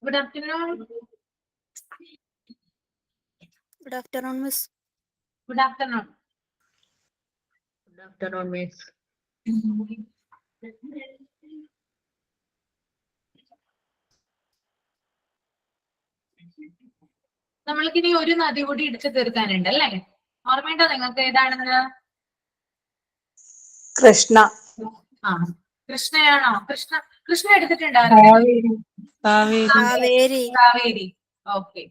Good afternoon. Good afternoon, Miss. Good afternoon. Good afternoon, Miss. നമ്മൾക്കിനി ഒരു നദി കൂടി ഇടിച്ചു തീർക്കാനുണ്ട് അല്ലേ? ഓർമ്മയുണ്ടോ നിങ്ങൾക്ക് ഏതാണെന്ന്? കൃഷ്ണ. ആ, കൃഷ്ണയാണോ? കൃഷ്ണ എടുത്തിട്ടുണ്ടായിരുന്നു. കാവേരി. കാവേരി. ഓക്കെ.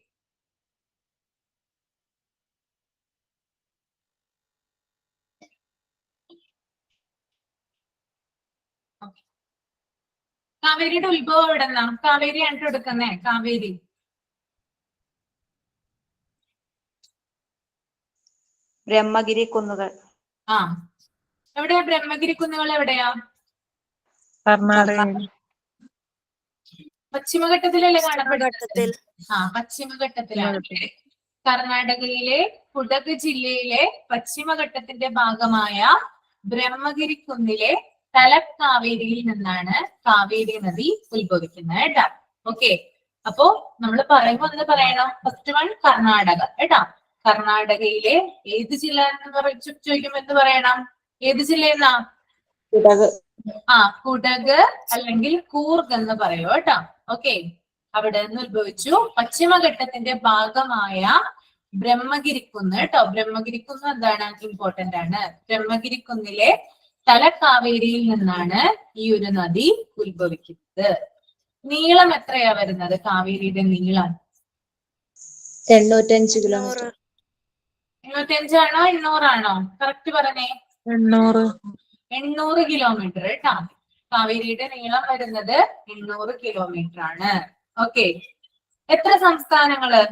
കാവേരിയുടെ ഉത്ഭവം എവിടെ നിന്നാ? കാവേരിയാണ് എടുക്കുന്നേ. കാവേരി ബ്രഹ്മഗിരി കുന്നുകൾ. ആ, എവിടെയാ ബ്രഹ്മഗിരി കുന്നുകൾ? എവിടെയാ? കർണാടക. പശ്ചിമഘട്ടത്തിലല്ലേ കാണപ്പെടുന്നത്? ആ, പശ്ചിമഘട്ടത്തിലാണ്. കർണാടകയിലെ കുടക് ജില്ലയിലെ പശ്ചിമഘട്ടത്തിന്റെ ഭാഗമായ ബ്രഹ്മഗിരി കുന്നിലെ തലക്കാവേരിയിൽ നിന്നാണ് കാവേരി നദി ഉത്ഭവിക്കുന്നത് കേട്ടാ. ഓക്കെ, അപ്പോ നമ്മൾ പറയുമ്പോ ഒന്ന് പറയണം. ഫസ്റ്റ് വൺ കർണാടക കേട്ടാ. കർണാടകയിലെ ഏത് ജില്ല എന്ന് ചോദിക്കുമ്പോ എന്ത് പറയണം? ഏത് ജില്ലയെന്നാ? ആ, കുടക് അല്ലെങ്കിൽ കൂർഗ് എന്ന് പറയൂ കേട്ടോ. ഓക്കെ, അവിടെ നിന്ന് ഉത്ഭവിച്ചു. പശ്ചിമഘട്ടത്തിന്റെ ഭാഗമായ ബ്രഹ്മഗിരിക്കുന്ന് കേട്ടോ. ബ്രഹ്മഗിരിക്കുന്ന് എന്താണ്? ഇമ്പോർട്ടന്റ് ആണ്. ബ്രഹ്മഗിരിക്കുന്നിലെ തലക്കാവേരിയിൽ നിന്നാണ് ഈ ഒരു നദി ഉത്ഭവിക്കുന്നത്. നീളം എത്രയാ വരുന്നത് കാവേരിയുടെ നീളം? 805 കിലോമീറ്റർ. 805 ആണോ 800 ആണോ? കറക്റ്റ് പറഞ്ഞേ. 800 കിലോമീറ്റർ കേട്ടാ. കാവേരിയുടെ നീളം വരുന്നത് 800 കിലോമീറ്റർ ആണ്. ഓക്കെ, എത്ര സംസ്ഥാനങ്ങള്?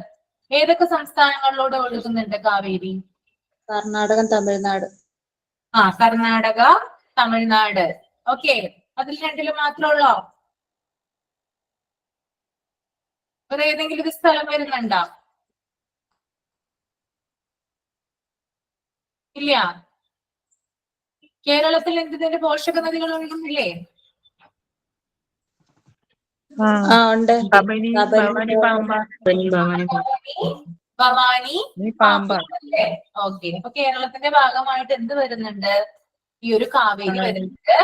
ഏതൊക്കെ സംസ്ഥാനങ്ങളിലൂടെ ഒഴുകുന്നുണ്ട് കാവേരി? കർണാടക, തമിഴ്നാട്. ആ, കർണാടക, തമിഴ്നാട്. ഓക്കെ, അതിൽ രണ്ടിലും മാത്രമുള്ളോ? വേറെ ഏതെങ്കിലും ഒരു സ്ഥലം വരുന്നുണ്ടോ? ഇല്ല. കേരളത്തിൽ എന്തിന്റെ പോഷക നദികൾ ഒഴുകുന്നില്ലേ? ഭവാനി, പാമ്പ. ഓക്കെ, അപ്പൊ കേരളത്തിന്റെ ഭാഗമായിട്ട് എന്ത് വരുന്നുണ്ട്? ഈ ഒരു കാവേരി വരുന്നുണ്ട്.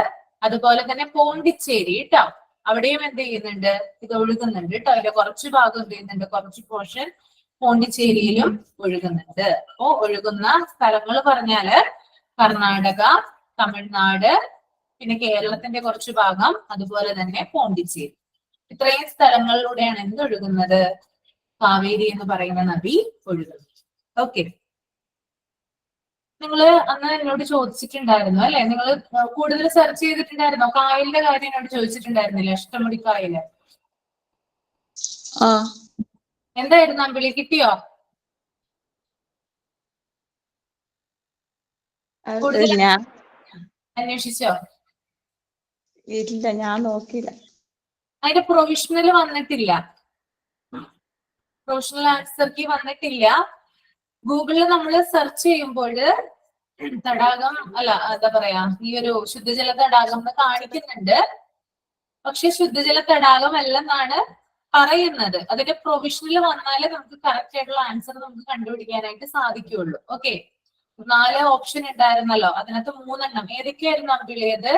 അതുപോലെ തന്നെ പോണ്ടിച്ചേരി കേട്ടോ, അവിടെയും എന്ത് ചെയ്യുന്നുണ്ട്? ഇത് ഒഴുകുന്നുണ്ട് കേട്ടോ. അതിന്റെ കുറച്ച് ഭാഗം എന്ത് ചെയ്യുന്നുണ്ട്? കുറച്ച് പോർഷൻ പോണ്ടിച്ചേരിയിലും ഒഴുകുന്നുണ്ട്. അപ്പോ ഒഴുകുന്ന സ്ഥലങ്ങൾ പറഞ്ഞാല് കർണാടക, തമിഴ്നാട്, പിന്നെ കേരളത്തിന്റെ കുറച്ച് ഭാഗം, അതുപോലെ തന്നെ പോണ്ടിച്ചേരി. ഇത്രയും സ്ഥലങ്ങളിലൂടെയാണ് എന്ത് ഒഴുകുന്നത്? കാവേരി എന്ന് പറയുന്ന നദി ഒഴുകുന്നത്. ഓക്കെ, നിങ്ങള് അന്ന് എന്നോട് ചോദിച്ചിട്ടുണ്ടായിരുന്നു അല്ലെ? നിങ്ങൾ കൂടുതൽ സെർച്ച് ചെയ്തിട്ടുണ്ടായിരുന്നോ? കായലിന്റെ കാര്യം എന്നോട് ചോദിച്ചിട്ടുണ്ടായിരുന്നില്ലേ? അഷ്ടമുടി കായല് എന്തായിരുന്നു അമ്പിളി? കിട്ടിയോ? അന്വേഷിച്ചോ? ഇല്ല, ഞാൻ നോക്കിയില്ല. അതിന്റെ പ്രൊവിഷണൽ വന്നിട്ടില്ല. പ്രൊവിഷണൽ ആൻസർ കീ വന്നിട്ടില്ല. ഗൂഗിളിൽ നമ്മൾ സെർച്ച് ചെയ്യുമ്പോൾ തടാകം അല്ല, എന്താ പറയാ, ഈ ഒരു ശുദ്ധജല തടാകം എന്ന് കാണിക്കുന്നുണ്ട്. പക്ഷെ ശുദ്ധജല തടാകം അല്ലെന്നാണ് പറയുന്നത്. അതിന്റെ പ്രൊവിഷണൽ വന്നാലേ നമുക്ക് കറക്റ്റ് ആയിട്ടുള്ള ആൻസർ നമുക്ക് കണ്ടുപിടിക്കാനായിട്ട് സാധിക്കുള്ളൂ. ഓക്കെ, 4 ഓപ്ഷൻ ഉണ്ടായിരുന്നല്ലോ, അതിനകത്ത് 3 എണ്ണം ഏതൊക്കെയായിരുന്നു അമ്പിളിയത്?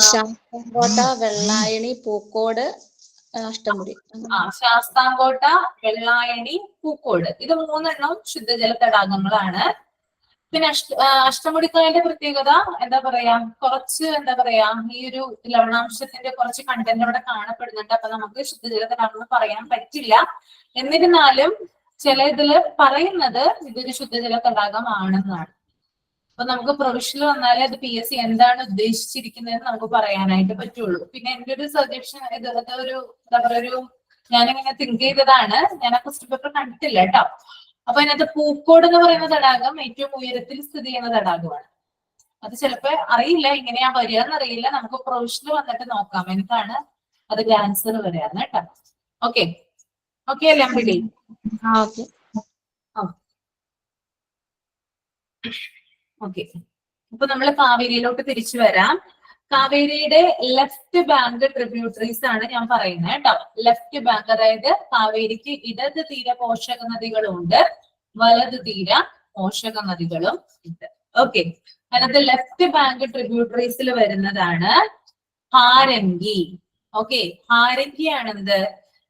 ശാസ്താംകോട്ട, വെള്ളായണി, പൂക്കോട്, അഷ്ടമുടി. ശാസ്താംകോട്ട, വെള്ളായണി, പൂക്കോട്, ഇത് 3 എണ്ണം ശുദ്ധജല തടാകങ്ങളാണ്. പിന്നെ അഷ്ടമുടിക്കായലിന്റെ പ്രത്യേകത എന്താ പറയാ, കുറച്ച് എന്താ പറയാ, ഈ ഒരു ലവണാംശത്തിന്റെ കുറച്ച് കണ്ടന്റ് അവിടെ കാണപ്പെടുന്നുണ്ട്. അപ്പൊ നമുക്ക് ശുദ്ധജല തടാകം പറയാൻ പറ്റില്ല. എന്നിരുന്നാലും ചില ഇതില് പറയുന്നത് ഇതൊരു ശുദ്ധജല തടാകമാണെന്നാണ്. അപ്പൊ നമുക്ക് പ്രൊവിഷണൽ വന്നാലേ അത് PSC എന്താണ് ഉദ്ദേശിച്ചിരിക്കുന്നതെന്ന് നമുക്ക് പറയാനായിട്ട് പറ്റുള്ളൂ. പിന്നെ എന്റെ ഒരു സജഷൻ, ഒരു എന്താ പറയുക, ഞാനിങ്ങനെ തിങ്ക് ചെയ്തതാണ്. ഞാൻ ആ ക്വസ്റ്റ്യൻ പേപ്പർ കണ്ടിട്ടില്ല കേട്ടോ. അപ്പൊ അതിനകത്ത് പൂക്കോട് എന്ന് പറയുന്ന തടാകം ഏറ്റവും ഉയരത്തിൽ സ്ഥിതി ചെയ്യുന്ന തടാകമാണ്. അത് ചിലപ്പോ അറിയില്ല, ഇങ്ങനെയാ വരിക എന്നറിയില്ല. നമുക്ക് പ്രൊവിഷണൽ വന്നിട്ട് നോക്കാം എന്താണ് അതിന്റെ ആൻസർ വരികയാണ് കേട്ടോ. ഓക്കെ, ഓക്കെ അല്ലേ അമ്പിളി? ഓക്കെ, അപ്പൊ നമ്മൾ കാവേരിയിലോട്ട് തിരിച്ചു വരാം. കാവേരിയുടെ ലെഫ്റ്റ് ബാങ്ക് ട്രിബ്യൂട്ടറീസ് ആണ് ഞാൻ പറയുന്നത് കേട്ടോ. ലെഫ്റ്റ് ബാങ്ക് അതായത് കാവേരിക്ക് ഇടത് തീര പോഷക നദികളുണ്ട്, വലത് തീര പോഷക നദികളും ഉണ്ട്. ഓക്കെ, അതിനകത്ത് ലെഫ്റ്റ് ബാങ്ക് ട്രിബ്യൂട്ടറീസിൽ വരുന്നതാണ് ഹാരംഗി. ഓക്കെ, ഹാരംഗിയാണ് എന്ത്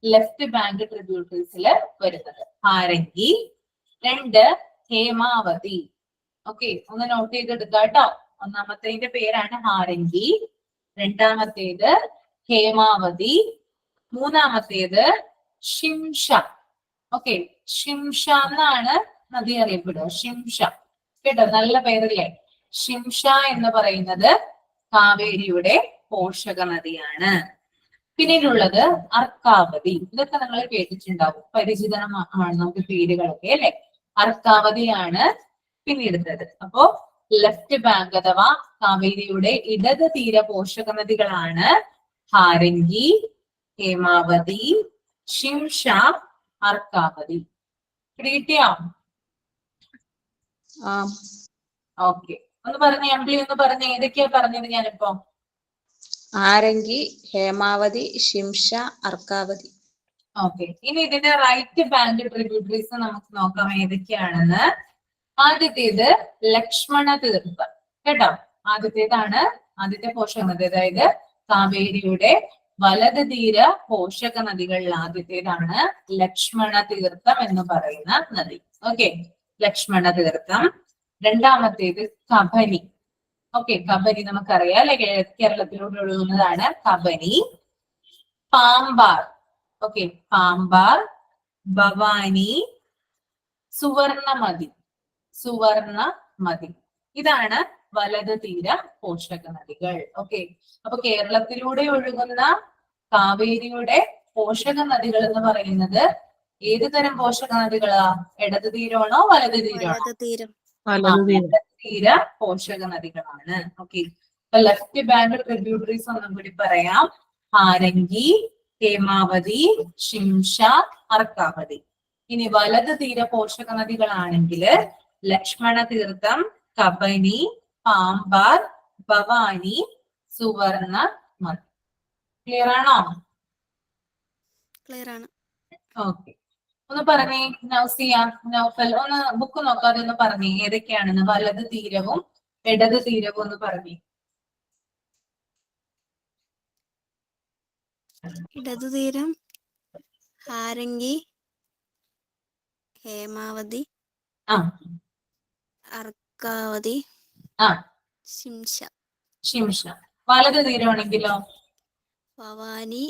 ലെഫ്റ്റ് ബാങ്ക് ട്രിബ്യൂട്ടറീസിൽ വരുന്നത്. ഹാരംഗി. 2 ഹേമാവതി. ഓക്കെ, ഒന്ന് നോട്ട് ചെയ്തെടുക്കുക കേട്ടോ. ഒന്നാമത്തേതിന്റെ പേരാണ് ഹാരംഗി, രണ്ടാമത്തേത് ഹേമാവതി, മൂന്നാമത്തേത് ഷിംഷ. ഓക്കെ, ഷിംഷ എന്നാണ് നദി അറിയപ്പെടുക. ഷിംഷ കേട്ടോ, നല്ല പേരല്ലേ. ഷിംഷ എന്ന് പറയുന്നത് കാവേരിയുടെ പോഷക നദിയാണ്. പിന്നീടുള്ളത് അർക്കാവതി. ഇതൊക്കെ നിങ്ങൾ കേട്ടിട്ടുണ്ടാവും, പരിചിതമാണ് നമുക്ക് പേരുകളൊക്കെ അല്ലെ. അർക്കാവതിയാണ് പിന്നീടുള്ളത്. അപ്പോ ലെഫ്റ്റ് ബാങ്ക് അഥവാ കാവേരിയുടെ ഇടത് തീര പോഷക നദികളാണ് ഹാരംഗി, ഹേമാവതി, ഷിംഷ, അർക്കാവതി. കിട്ടിയോ? ഓക്കെ, ഒന്ന് പറഞ്ഞേ അമ്പിളി, ഒന്ന് പറഞ്ഞേ ഏതൊക്കെയാ പറഞ്ഞത് ഞാനിപ്പോ? ഹാരംഗി, ഹേമാവതി, ഷിംഷ, അർക്കാവതി. ഓക്കെ, ഇനി ഇതിന്റെ റൈറ്റ് ബാങ്ക് ട്രിബ്യൂട്ടറീസ് നമുക്ക് നോക്കാം ഏതൊക്കെയാണെന്ന്. ആദ്യത്തേത് ലക്ഷ്മണ തീർത്ഥം കേട്ടോ. ആദ്യത്തേതാണ് ആദ്യത്തെ പോഷക നദി, അതായത് കാവേരിയുടെ വലത് തീര പോഷക നദികളിൽ ആദ്യത്തേതാണ് ലക്ഷ്മണ തീർത്ഥം എന്ന് പറയുന്ന നദി. ഓക്കെ, ലക്ഷ്മണ തീർത്ഥം. രണ്ടാമത്തേത് കബനി. ഓക്കെ, കബനി നമുക്കറിയാം അല്ലെ, കേരളത്തിലൂടെ ഒഴുകുന്നതാണ് കബനി. പാമ്പാർ. ഓക്കെ, പാമ്പാർ, ഭവാനി, സുവർണമതി. സുവർണമതി ഇതാണ് വലത് തീര പോഷക നദികൾ. ഓക്കെ, അപ്പൊ കേരളത്തിലൂടെ ഒഴുകുന്ന കാവേരിയുടെ പോഷക നദികൾ എന്ന് പറയുന്നത് ഏത് തരം പോഷക നദികളാ? ഇടത് തീരമാണോ വലത് തീരമാണോ? തീര പോഷക നദികളാണ്. ഓക്കെ, അപ്പൊ ലെഫ്റ്റ് ബാങ്ക് ട്രിബ്യൂട്ടറീസ് ഒന്നും കൂടി പറയാം. ഹാരംഗി, ഹേമാവതി, ഷിംഷ, അർക്കാവതി. ഇനി വലത് തീര പോഷക നദികളാണെങ്കിൽ ലക്ഷ്മണ തീർത്ഥം, കബനി, പാമ്പാർ, ഭവാനി, സുവർണ മതി. ക്ലിയർ ആണോ? ക്ലിയർ ആണ്. ഓക്കെ, ഒന്ന് പറഞ്ഞേ നൗസിയ, നൗഫൽ, ഒന്ന് ബുക്ക് നോക്കാതെ ഒന്ന് പറഞ്ഞേ ഏതൊക്കെയാണെന്ന്. വലത് തീരവും ഇടത് തീരവും ഒന്ന് പറഞ്ഞേ. ഇടതു തീരം ഹാരംഗി, ഹേമാവതി, അർക്കാവതി, ശിംഷ. ശിംഷ. വലത് തീരമാണെങ്കിലോ? ഭവാനി,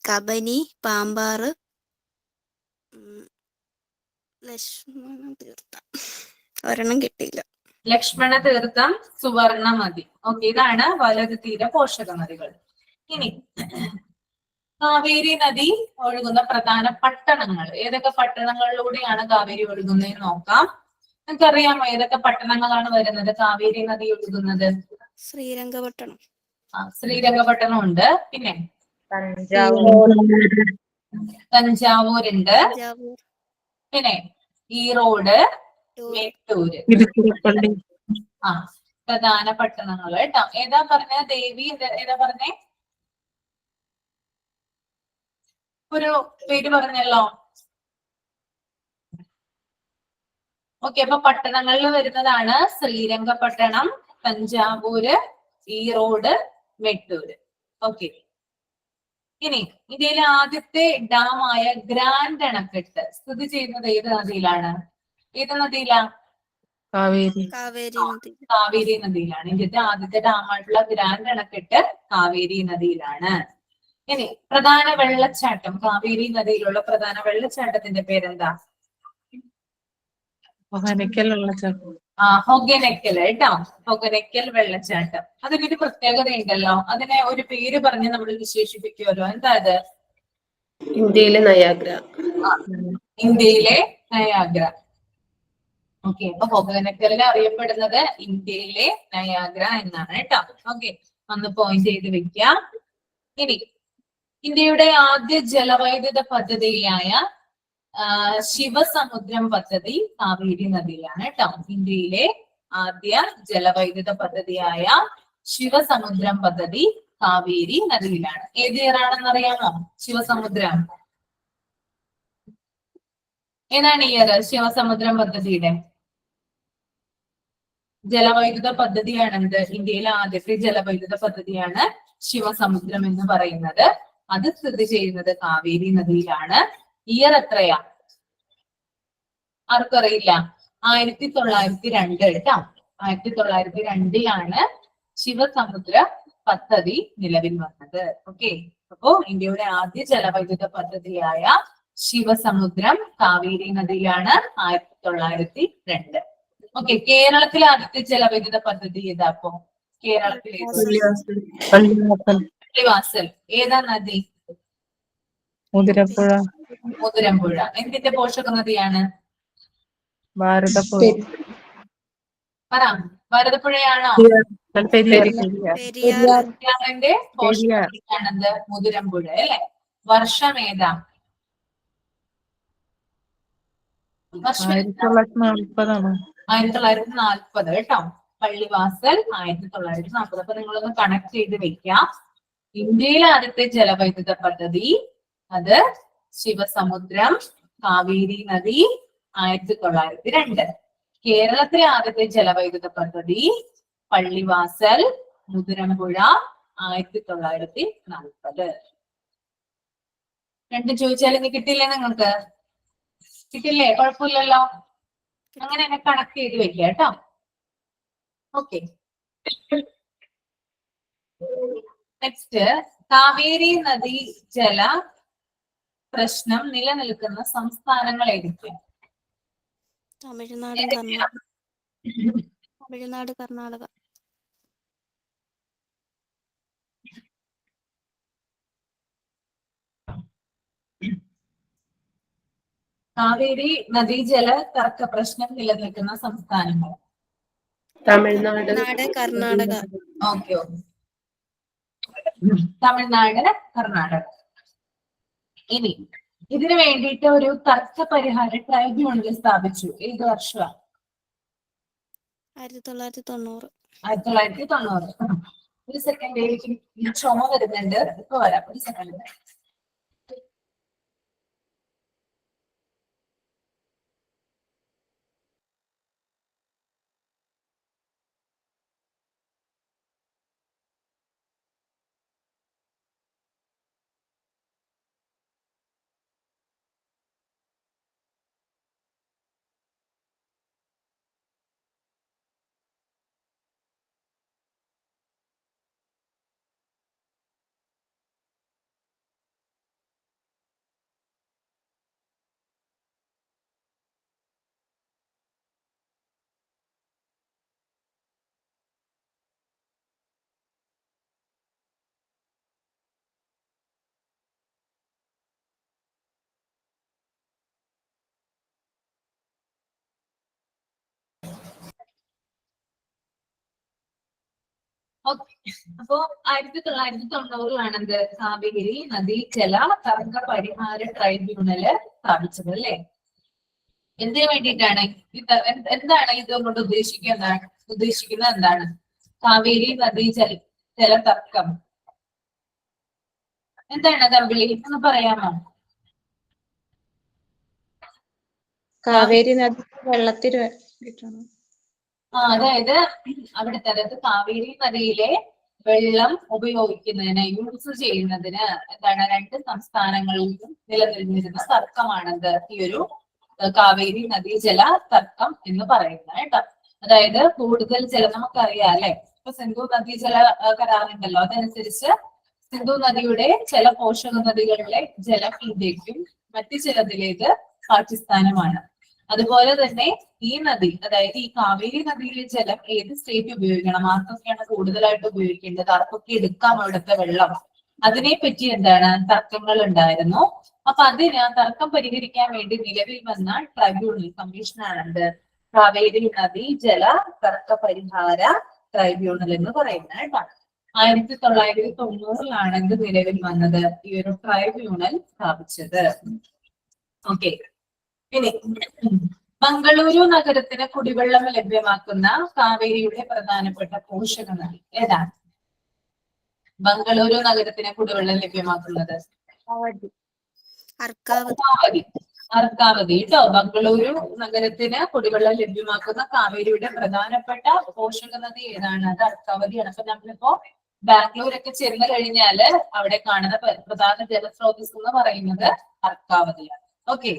കബനി, പാമ്പാറ്, ലക്ഷ്മണ തീർത്ഥം. ഒരെണ്ണം കിട്ടിയില്ല. ലക്ഷ്മണ തീർത്ഥം, സുവർണമതി. ഓക്കെ, ഇതാണ് വലത് തീര പോഷക നദികൾ. ഇനി കാവേരി നദി ഒഴുകുന്ന പ്രധാന പട്ടണങ്ങൾ ഏതൊക്കെ പട്ടണങ്ങളിലൂടെയാണ് കാവേരി ഒഴുകുന്നത് നോക്കാം. നിങ്ങൾക്കറിയാമോ ഏതൊക്കെ പട്ടണങ്ങളാണ് വരുന്നത് കാവേരി നദി ഒഴുകുന്നത്? ശ്രീരംഗപട്ടണം. ശ്രീരംഗപട്ടണം ഉണ്ട്. പിന്നെ തഞ്ചാവൂരുണ്ട്. പിന്നെ ഈറോഡ്, മേട്ടൂര്. പ്രധാന പട്ടണങ്ങൾ കേട്ടോ. ഏതാ പറഞ്ഞ ദേവി? ഏതാ പറഞ്ഞേ? ഒരു പേര് പറഞ്ഞല്ലോ. ഓക്കെ, അപ്പൊ പട്ടണങ്ങളിൽ വരുന്നതാണ് ശ്രീരംഗപട്ടണം, തഞ്ചാവൂര്, ഈറോഡ്, മെട്ടൂര്. ഓക്കെ, ഇനി ഇന്ത്യയിലെ ആദ്യത്തെ ഡാമായ ഗ്രാൻഡ് അണക്കെട്ട് സ്ഥിതി ചെയ്യുന്നത് ഏത് നദിയിലാണ്? ഏത് നദിയിലാ? കാവേരി നദിയിലാണ്. ഇന്ത്യത്തെ ആദ്യത്തെ ഡാമായിട്ടുള്ള ഗ്രാൻഡ് അണക്കെട്ട് കാവേരി നദിയിലാണ്. ഇനി പ്രധാന വെള്ളച്ചാട്ടം, കാവേരി നദിയിലുള്ള പ്രധാന വെള്ളച്ചാട്ടത്തിന്റെ പേരെന്താ? ഹൊഗനക്കൽ വെള്ളച്ചാട്ടം. ഹൊഗനക്കൽ കേട്ടോ, ഹൊഗനക്കൽ വെള്ളച്ചാട്ടം. അതിനൊരു പ്രത്യേകത ഉണ്ടല്ലോ, അതിനെ ഒരു പേര് പറഞ്ഞ് നമ്മൾ വിശേഷിപ്പിക്കുമല്ലോ. എന്താ അത്? ഇന്ത്യയിലെ നയാഗ്ര. ഇന്ത്യയിലെ നയാഗ്ര. ഓക്കെ, അപ്പൊ ഹൊഗനക്കലിൽ അറിയപ്പെടുന്നത് ഇന്ത്യയിലെ നയാഗ്ര എന്നാണ് കേട്ടോ. ഓക്കെ, ഒന്ന് പോയിന്റ് ചെയ്ത് വെക്കാം. ഇനി ഇന്ത്യയുടെ ആദ്യ ജലവൈദ്യുത പദ്ധതിയായ ശിവസമുദ്രം പദ്ധതി കാവേരി നദിയിലാണ് കേട്ടോ. ഇന്ത്യയിലെ ആദ്യ ജലവൈദ്യുത പദ്ധതിയായ ശിവസമുദ്രം പദ്ധതി കാവേരി നദിയിലാണ്. ഏത് ഇയർ ആണെന്ന് അറിയാമോ? ശിവസമുദ്രം ഏതാണ് ഇയർ? ശിവസമുദ്രം പദ്ധതിയുടെ ജലവൈദ്യുത പദ്ധതിയാണെന്ത്? ഇന്ത്യയിലെ ആദ്യത്തെ ജലവൈദ്യുത പദ്ധതിയാണ് ശിവസമുദ്രം എന്ന് പറയുന്നത്. അത് സ്ഥിതി ചെയ്യുന്നത് കാവേരി നദിയിലാണ്. ഇയർ എത്രയാ? ആർക്കും അറിയില്ല. 1902 കേട്ടോ. 1902 ശിവസമുദ്ര പദ്ധതി നിലവിൽ വന്നത്. ഓക്കെ, അപ്പോ ഇന്ത്യയുടെ ആദ്യ ജലവൈദ്യുത പദ്ധതിയായ ശിവസമുദ്രം കാവേരി നദിയിലാണ് 1902. ഓക്കെ, കേരളത്തിലെ ആദ്യത്തെ ജലവൈദ്യുത പദ്ധതി ഏതാ? അപ്പോ കേരളത്തിലെ പള്ളിവാസൽ. ഏതാ നദി? മുതിരപ്പുഴ, മുതിരമ്പുഴ. എന്തിന്റെ പോഷക നദിയാണ്? ഭാരതപ്പുഴ, പറ. ഭാരതപ്പുഴയാണോ? പെരിയാർ, പെരിയാർ. പെരിയാറിന്റെ പോഷക നദിയാണെന്ത്? മുതിരമ്പുഴ അല്ലെ. വർഷം ഏതാ? വർഷം 1940 1940 കേട്ടോ. പള്ളിവാസൽ 1940. അപ്പൊ നിങ്ങളൊന്ന് കണക്ട് ചെയ്ത് വെക്കാം. ഇന്ത്യയിലെ ആദ്യത്തെ ജലവൈദ്യുത പദ്ധതി അത് ശിവസമുദ്രം കാവേരി നദി 1902. കേരളത്തിലെ ആദ്യത്തെ ജലവൈദ്യുത പദ്ധതി പള്ളിവാസൽ മുതിരമ്പുഴ 1940. രണ്ടും ചോദിച്ചാൽ ഇനി കിട്ടില്ലേ നിങ്ങൾക്ക്? കിട്ടില്ലേ? കുഴപ്പമില്ലല്ലോ. അങ്ങനെ തന്നെ കണക്ട് ചെയ്ത് വെക്കുക കേട്ടോ. ഓക്കെ, നെക്സ്റ്റ്, കാവേരി നദി ജല പ്രശ്നം നിലനിൽക്കുന്ന സംസ്ഥാനങ്ങൾ ഏതൊക്കെയാണ്? തമിഴ്നാട്, കർണാടക. കാവേരി നദീജല തർക്ക പ്രശ്നം നിലനിൽക്കുന്ന സംസ്ഥാനങ്ങൾ തമിഴ്നാട്, കർണാടക. Okay okay. തമിഴ്നാട്, കർണാടക. ഇനി ഇതിനു വേണ്ടിയിട്ട് ഒരു തർക്ക പരിഹാര ട്രൈബ്യൂണൽ സ്ഥാപിച്ചു. ഏത് വർഷമാണ്? 1990. 1990. ഒരു സെക്കൻഡ്, എനിക്ക് ചുമ വരുന്നുണ്ട്. ഇപ്പൊ വരാം, ഒരു സെക്കൻഡ്. ഓക്കെ, അപ്പോ 1990 എന്ത്? കാവേരി നദീജല തർക്ക പരിഹാര ട്രൈബ്യൂണല് സ്ഥാപിച്ചത് അല്ലേ? എന്തിനു വേണ്ടിയിട്ടാണ്? എന്താണ് ഇതുകൊണ്ട് ഉദ്ദേശിക്കുന്നത് എന്താണ്? കാവേരി നദീജല തർക്കം എന്താണ്? കമ്പിളി ഒന്ന് പറയാമോ? കാവേരി നദി വെള്ളത്തിന് വേണ്ടിയിട്ടാണ്. അതായത് അവിടുത്തെ, അതായത് കാവേരി നദിയിലെ വെള്ളം ഉപയോഗിക്കുന്നതിന്, യൂസ് ചെയ്യുന്നതിന് എന്താണ്, രണ്ട് സംസ്ഥാനങ്ങളിലും നിലനിന്നിരുന്ന തർക്കമാണത് ഈ ഒരു കാവേരി നദീജല തർക്കം എന്ന് പറയുന്നത് കേട്ടോ. അതായത് കൂടുതൽ ജലം നമുക്കറിയാം അല്ലെ. ഇപ്പൊ സിന്ധു നദീജല കരാറുണ്ടല്ലോ, അതനുസരിച്ച് സിന്ധു നദിയുടെ ചില പോഷക നദികളിലെ ജലം ഇന്ത്യക്കും മറ്റു ചിലതിലേക്ക് പാകിസ്ഥാനുമാണ്. അതുപോലെ തന്നെ ഈ നദി, അതായത് ഈ കാവേരി നദിയിലെ ജലം ഏത് സ്റ്റേറ്റ് ഉപയോഗിക്കണം, ആർക്കൊക്കെയാണ് കൂടുതലായിട്ട് ഉപയോഗിക്കേണ്ടത്, ആർക്കൊക്കെ എടുക്കാം അവിടുത്തെ വെള്ളം, അതിനെ പറ്റി എന്താണ് തർക്കങ്ങൾ ഉണ്ടായിരുന്നു. അപ്പൊ അതിന് തർക്കം പരിഹരിക്കാൻ വേണ്ടി നിലവിൽ വന്ന ട്രൈബ്യൂണൽ കമ്മീഷനാണ് കാവേരി നദി ജല തർക്ക പരിഹാര ട്രൈബ്യൂണൽ എന്ന് പറയുന്നത് കേട്ടോ. 1990 ഇത് നിലവിൽ വന്നത്, ഈ ഒരു ട്രൈബ്യൂണൽ സ്ഥാപിച്ചത്. ഓക്കെ, ഇനി മംഗളൂരു നഗരത്തിന് കുടിവെള്ളം ലഭ്യമാക്കുന്ന കാവേരിയുടെ പ്രധാനപ്പെട്ട പോഷക നദി ഏതാണ്? ബംഗളൂരു നഗരത്തിന് കുടിവെള്ളം ലഭ്യമാക്കുന്നത് അർക്കാവതി. അർക്കാവതി കേട്ടോ. ബംഗളൂരു നഗരത്തിന് കുടിവെള്ളം ലഭ്യമാക്കുന്ന കാവേരിയുടെ പ്രധാനപ്പെട്ട പോഷക നദി ഏതാണ്? അത് അർക്കാവതിയാണ്. അപ്പൊ നമ്മളിപ്പോ ബാംഗ്ലൂരൊക്കെ ചെന്ന് കഴിഞ്ഞാല് അവിടെ കാണുന്ന പ്രധാന ജലസ്രോതസ് എന്ന് പറയുന്നത് അർക്കാവതിയാണ്. ഓക്കെ.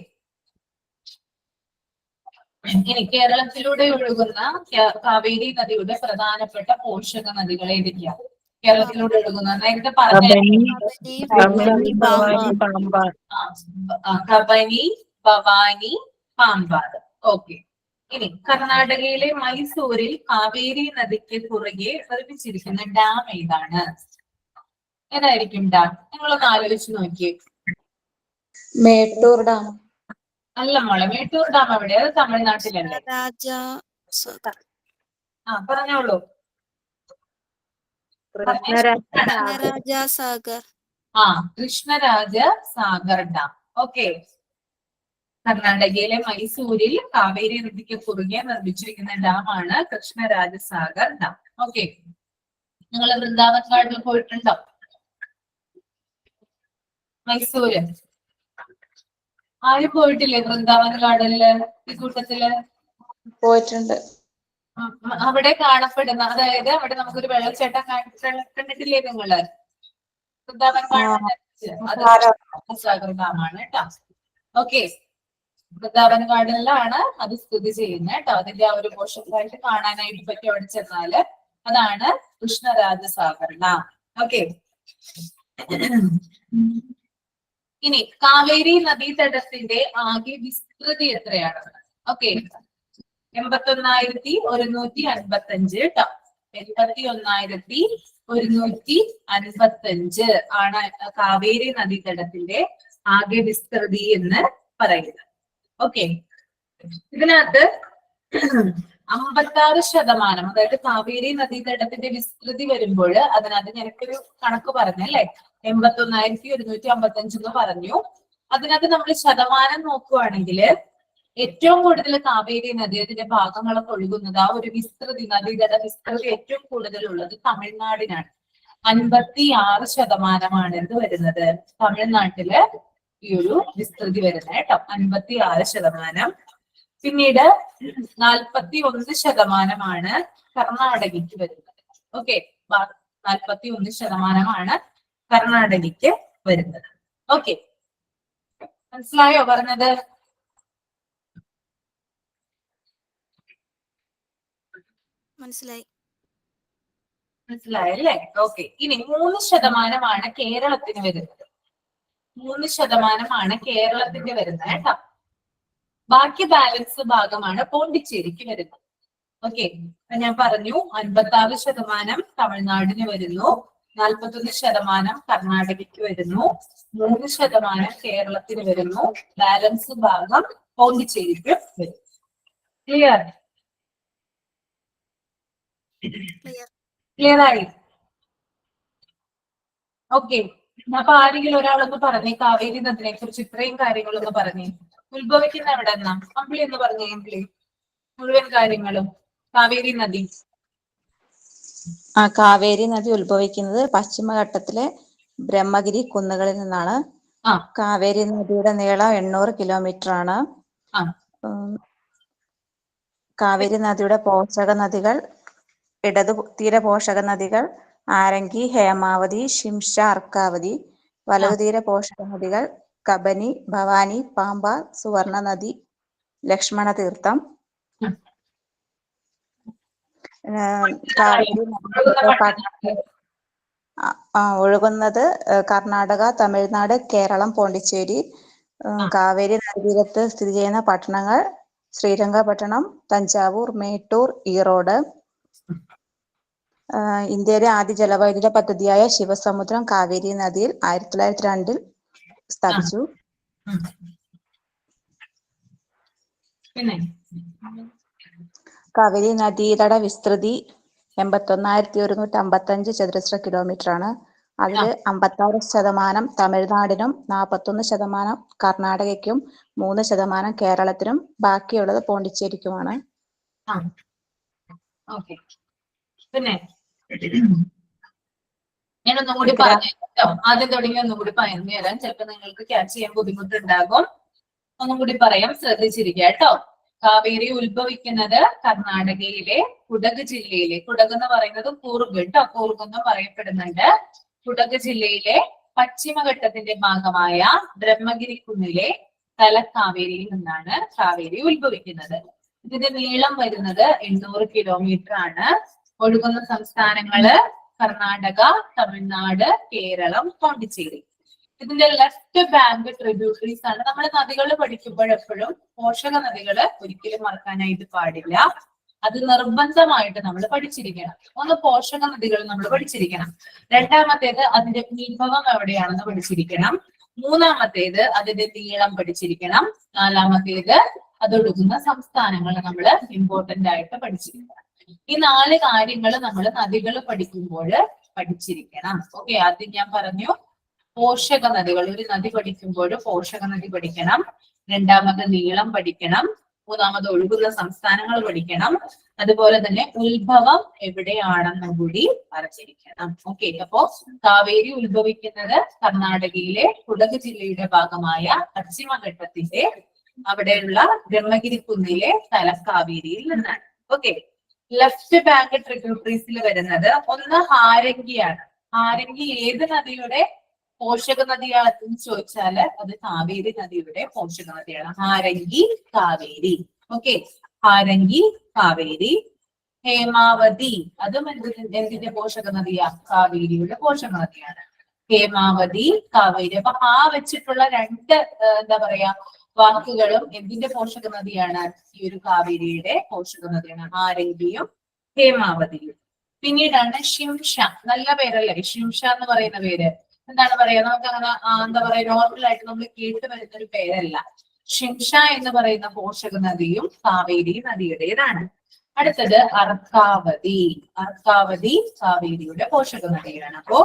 ഇനി കേരളത്തിലൂടെ ഒഴുകുന്ന കാവേരി നദിയുടെ പ്രധാനപ്പെട്ട പോഷക നദികൾ ഏതൊക്കെയാണ്? കേരളത്തിലൂടെ ഒഴുകുന്ന നേരത്തെ പറഞ്ഞ കബനി, ഭവാനി, പാമ്പാർ. കബനി, ഭവാനി, പാമ്പാർ. ഓക്കെ. ഇനി കർണാടകയിലെ മൈസൂരിൽ കാവേരി നദിക്ക് കുറുകെ നിർമ്മിച്ചിരിക്കുന്ന ഡാം ഏതാണ്? ഏതായിരിക്കും ഡാം? നിങ്ങളൊന്ന് ആലോചിച്ച് നോക്കിയേ. മേട്ടൂർ ഡാം. അല്ല മോളെ, മേട്ടൂർ ഡാം എവിടെ? അത് തമിഴ്നാട്ടിലല്ലേ? പറഞ്ഞോളൂ. കൃഷ്ണരാജസാഗർ. കൃഷ്ണരാജ സാഗർ ഡാം. ഓക്കെ. കർണാടകയിലെ മൈസൂരിൽ കാവേരി നദിക്ക് കുറുകെ നിർമ്മിച്ചിരിക്കുന്ന ഡാമാണ് കൃഷ്ണരാജസാഗർ ഡാം. ഓക്കെ. നിങ്ങൾ വൃന്ദാവൻ ഗാർഡനിൽ പോയിട്ടുണ്ടോ? മൈസൂര് ആരും പോയിട്ടില്ലേ വൃന്ദാവൻ ഗാർഡനില്? ഈ കൂട്ടത്തില് പോയിട്ടുണ്ട്. അവിടെ കാണപ്പെടുന്ന, അതായത് അവിടെ നമുക്കൊരു വെള്ളച്ചാട്ടം കണ്ടിട്ടില്ലേ നിങ്ങള്? വൃന്ദാവൻ ഗാർഡൻ സാഗർ ഡാമാണ് കേട്ടോ. ഓക്കെ. വൃന്ദാവൻ ഗാർഡനിലാണ് അത് സ്ഥിതി ചെയ്യുന്നത് കേട്ടോ. അതിന്റെ ആ ഒരു പോഷകമായിട്ട് കാണാനായിട്ട് പറ്റി അവിടെ ചെന്നാല് അതാണ് കൃഷ്ണരാജസാഗർ ഡാം. ഓക്കെ. ഇനി കാവേരി നദീതടത്തിന്റെ ആകെ വിസ്തൃതി എത്രയാണ്? ഓക്കെ. 81,155 കേട്ടോ. 81,155 ആണ് കാവേരി നദീതടത്തിന്റെ ആകെ വിസ്തൃതി എന്ന് പറയുന്നത്. ഓക്കെ. ഇതിനകത്ത് 56%, അതായത് കാവേരി നദീതടത്തിന്റെ വിസ്തൃതി വരുമ്പോൾ അതിനകത്ത് ഞാനൊരു കണക്ക് പറഞ്ഞല്ലേ, 81,155 എന്ന് പറഞ്ഞു. അതിനകത്ത് നമ്മൾ ശതമാനം നോക്കുവാണെങ്കിൽ ഏറ്റവും കൂടുതൽ കാവേരി നദി അതിന്റെ ഭാഗങ്ങളൊക്കെ ഒഴുകുന്നത്, ആ ഒരു വിസ്തൃതി, നദീതട വിസ്തൃതി ഏറ്റവും കൂടുതലുള്ളത് തമിഴ്നാടിനാണ്. 56% എന്ത് വരുന്നത്? തമിഴ്നാട്ടില് ഈ ഒരു വിസ്തൃതി വരുന്നത് കേട്ടോ. 56%. പിന്നീട് 41% കർണാടകയ്ക്ക് വരുന്നത്. ഓക്കെ. 41% കർണാടകയ്ക്ക് വരുന്നത്. ഓക്കെ. മനസ്സിലായോ പറഞ്ഞത്? മനസ്സിലായല്ലേ? ഓക്കെ. ഇനി 3% കേരളത്തിന് വരുന്നത്. 3% കേരളത്തിന്റെ വരുന്നത് കേട്ടോ. ബാക്കി ബാലൻസ് ഭാഗമാണ് പോണ്ടിച്ചേരിക്ക് വരുന്നത്. ഓക്കെ. ഞാൻ പറഞ്ഞു 56% തമിഴ്നാടിന് വരുന്നു, 41% കർണാടകയ്ക്ക് വരുന്നു, 3% കേരളത്തിന് വരുന്നു, ബാലൻസ് ഭാഗം പോണ്ടിച്ചേരിക്ക് വരും. ക്ലിയർ? ക്ലിയർ ആയി? ഓക്കെ. അപ്പൊ ആരെങ്കിലും ഒരാളൊന്ന് പറഞ്ഞേ കാവേരി നദിനെ കുറിച്ച് ഇത്രയും കാര്യങ്ങളൊന്ന് പറഞ്ഞേ. ഉത്ഭവിക്കുന്ന എവിടെ നിന്നാ? അമ്പിളി എന്ന് പറഞ്ഞേ. അമ്പിളി മുഴുവൻ കാര്യങ്ങളും. കാവേരി നദി കാവേരി നദി ഉത്ഭവിക്കുന്നത് പശ്ചിമഘട്ടത്തിലെ ബ്രഹ്മഗിരി കുന്നുകളിൽ നിന്നാണ്. കാവേരി നദിയുടെ നീളം 800 കിലോമീറ്റർ ആണ്. കാവേരി നദിയുടെ പോഷക നദികൾ, ഇടതു തീര പോഷക നദികൾ ആരംഗി, ഹേമാവതി, ശിംഷ, അർക്കാവതി. വലതു തീര പോഷക നദികൾ കബനി, ഭവാനി, പാമ്പാർ, സുവർണ നദി, ലക്ഷ്മണ തീർത്ഥം. കാവേരി ഒഴുകുന്നത് കർണാടക, തമിഴ്നാട്, കേരളം, പോണ്ടിച്ചേരി. കാവേരി നദീതീരത്ത് സ്ഥിതി ചെയ്യുന്ന പട്ടണങ്ങൾ ശ്രീരംഗപട്ടണം, തഞ്ചാവൂർ, മേട്ടൂർ, ഈറോഡ്. ഇന്ത്യയിലെ ആദ്യ ജലവൈദ്യുത പദ്ധതിയായ ശിവസമുദ്രം കാവേരി നദിയിൽ 1902 സ്ഥാപിച്ചു. കാവേരി നദീതട വിസ്തൃതി 81,155 ചതുരശ്ര കിലോമീറ്റർ ആണ്. അതില് 56% തമിഴ്നാടിനും 41% കർണാടകയ്ക്കും 3% കേരളത്തിനും ബാക്കിയുള്ളത് പോണ്ടിച്ചേരിക്കുമാണ്. ഓക്കെ. പിന്നെ ഞാനൊന്നും കൂടി പറഞ്ഞു കേട്ടോ. ആദ്യം തുടങ്ങി ഒന്നും കൂടി പറഞ്ഞു തരാം. ചിലപ്പോൾ നിങ്ങൾക്ക് ക്യാച്ച് ചെയ്യാൻ ബുദ്ധിമുട്ടുണ്ടാകും. ഒന്നും കൂടി പറയാം, ശ്രദ്ധിച്ചിരിക്കുക കേട്ടോ. കാവേരി ഉത്ഭവിക്കുന്നത് കർണാടകയിലെ കുടക് ജില്ലയിലെ, കുടക് എന്ന് പറയുന്നത് കൂർഗ് കേട്ടോ, കൂർഗ് എന്ന് പറയപ്പെടുന്നുണ്ട്. കുടക് ജില്ലയിലെ പശ്ചിമഘട്ടത്തിന്റെ ഭാഗമായ ബ്രഹ്മഗിരി കുന്നിലെ തലക്കാവേരിയിൽ നിന്നാണ് കാവേരി ഉത്ഭവിക്കുന്നത്. ഇതിന്റെ നീളം വരുന്നത് 800 കിലോമീറ്റർ ആണ്. ഒഴുകുന്ന സംസ്ഥാനങ്ങള് കർണാടക, തമിഴ്നാട്, കേരളം, പോണ്ടിച്ചേരി. ഇതിന്റെ ലെഫ്റ്റ് ബാങ്ക് ട്രിബ്യൂട്ടറീസ് ആണ്. നമ്മൾ നദികൾ പഠിക്കുമ്പോഴെപ്പോഴും പോഷക നദികള് ഒരിക്കലും മറക്കാനായിട്ട് പാടില്ല. അത് നിർബന്ധമായിട്ട് നമ്മൾ പഠിച്ചിരിക്കണം. ഒന്ന് പോഷക നദികൾ നമ്മൾ പഠിച്ചിരിക്കണം. രണ്ടാമത്തേത് അതിന്റെ ഉത്ഭവം എവിടെയാണെന്ന് പഠിച്ചിരിക്കണം. മൂന്നാമത്തേത് അതിന്റെ നീളം പഠിച്ചിരിക്കണം. നാലാമത്തേത് അതൊഴുകുന്ന സംസ്ഥാനങ്ങൾ നമ്മൾ ഇമ്പോർട്ടന്റ് ആയിട്ട് പഠിച്ചിരിക്കണം. ഈ 4 കാര്യങ്ങൾ നമ്മൾ നദികൾ പഠിക്കുമ്പോൾ പഠിച്ചിരിക്കണം. ഓക്കെ, ആദ്യം ഞാൻ പറഞ്ഞു പോഷക നദികൾ. ഒരു നദി പഠിക്കുമ്പോൾ പോഷക നദി പഠിക്കണം. രണ്ടാമത് നീളം പഠിക്കണം. മൂന്നാമത് ഒഴുകുന്ന സംസ്ഥാനങ്ങൾ പഠിക്കണം. അതുപോലെ തന്നെ ഉത്ഭവം എവിടെയാണെന്നും കൂടി അറിഞ്ഞിരിക്കണം. ഓക്കെ, അപ്പോ കാവേരി ഉത്ഭവിക്കുന്നത് കർണാടകയിലെ കുടക് ജില്ലയുടെ ഭാഗമായ പശ്ചിമഘട്ടത്തിന്റെ അവിടെയുള്ള ബ്രഹ്മഗിരി കുന്നിലെ തലക്കാവേരിയിൽ നിന്നാണ്. ഓക്കെ, ലെഫ്റ്റ് ബാങ്ക് ട്രിബ്യൂട്ടറീസിൽ വരുന്നത് ഒന്ന് ഹാരംഗിയാണ്. ഹാരംഗി ഏത് നദിയുടെ പോഷക നദിയാണെന്ന് ചോദിച്ചാല് അത് കാവേരി നദിയുടെ പോഷക നദിയാണ്. ഹാരംഗി കാവേരി. ഓക്കെ, ഹാരംഗി കാവേരി. ഹേമാവതി അതും എന്തിന്റെ പോഷക നദിയാ? കാവേരിയുടെ പോഷക നദിയാണ്. ഹേമാവതി കാവേരി. അപ്പൊ ആ വെച്ചിട്ടുള്ള 2 എന്താ പറയാ വാക്കുകളും എന്തിന്റെ പോഷക നദിയാണ്? ഈ ഒരു കാവേരിയുടെ പോഷക നദിയാണ്. ഹാരംഗിയും ഹേമാവതിയും. പിന്നീടാണ് ശിംഷ. നല്ല പേരല്ലേ ശിംഷ എന്ന് പറയുന്ന പേര്? എന്താണ് പറയാ, നമുക്ക് അങ്ങനെ എന്താ പറയാ നോർമൽ ആയിട്ട് നമ്മൾ കേട്ട് വരുന്ന ഒരു പേരല്ല. ശിംഷ എന്ന് പറയുന്ന പോഷക നദിയും കാവേരി നദിയുടേതാണ്. അടുത്തത് അർക്കാവതി. അർക്കാവതി കാവേരിയുടെ പോഷക നദിയാണ്. അപ്പോ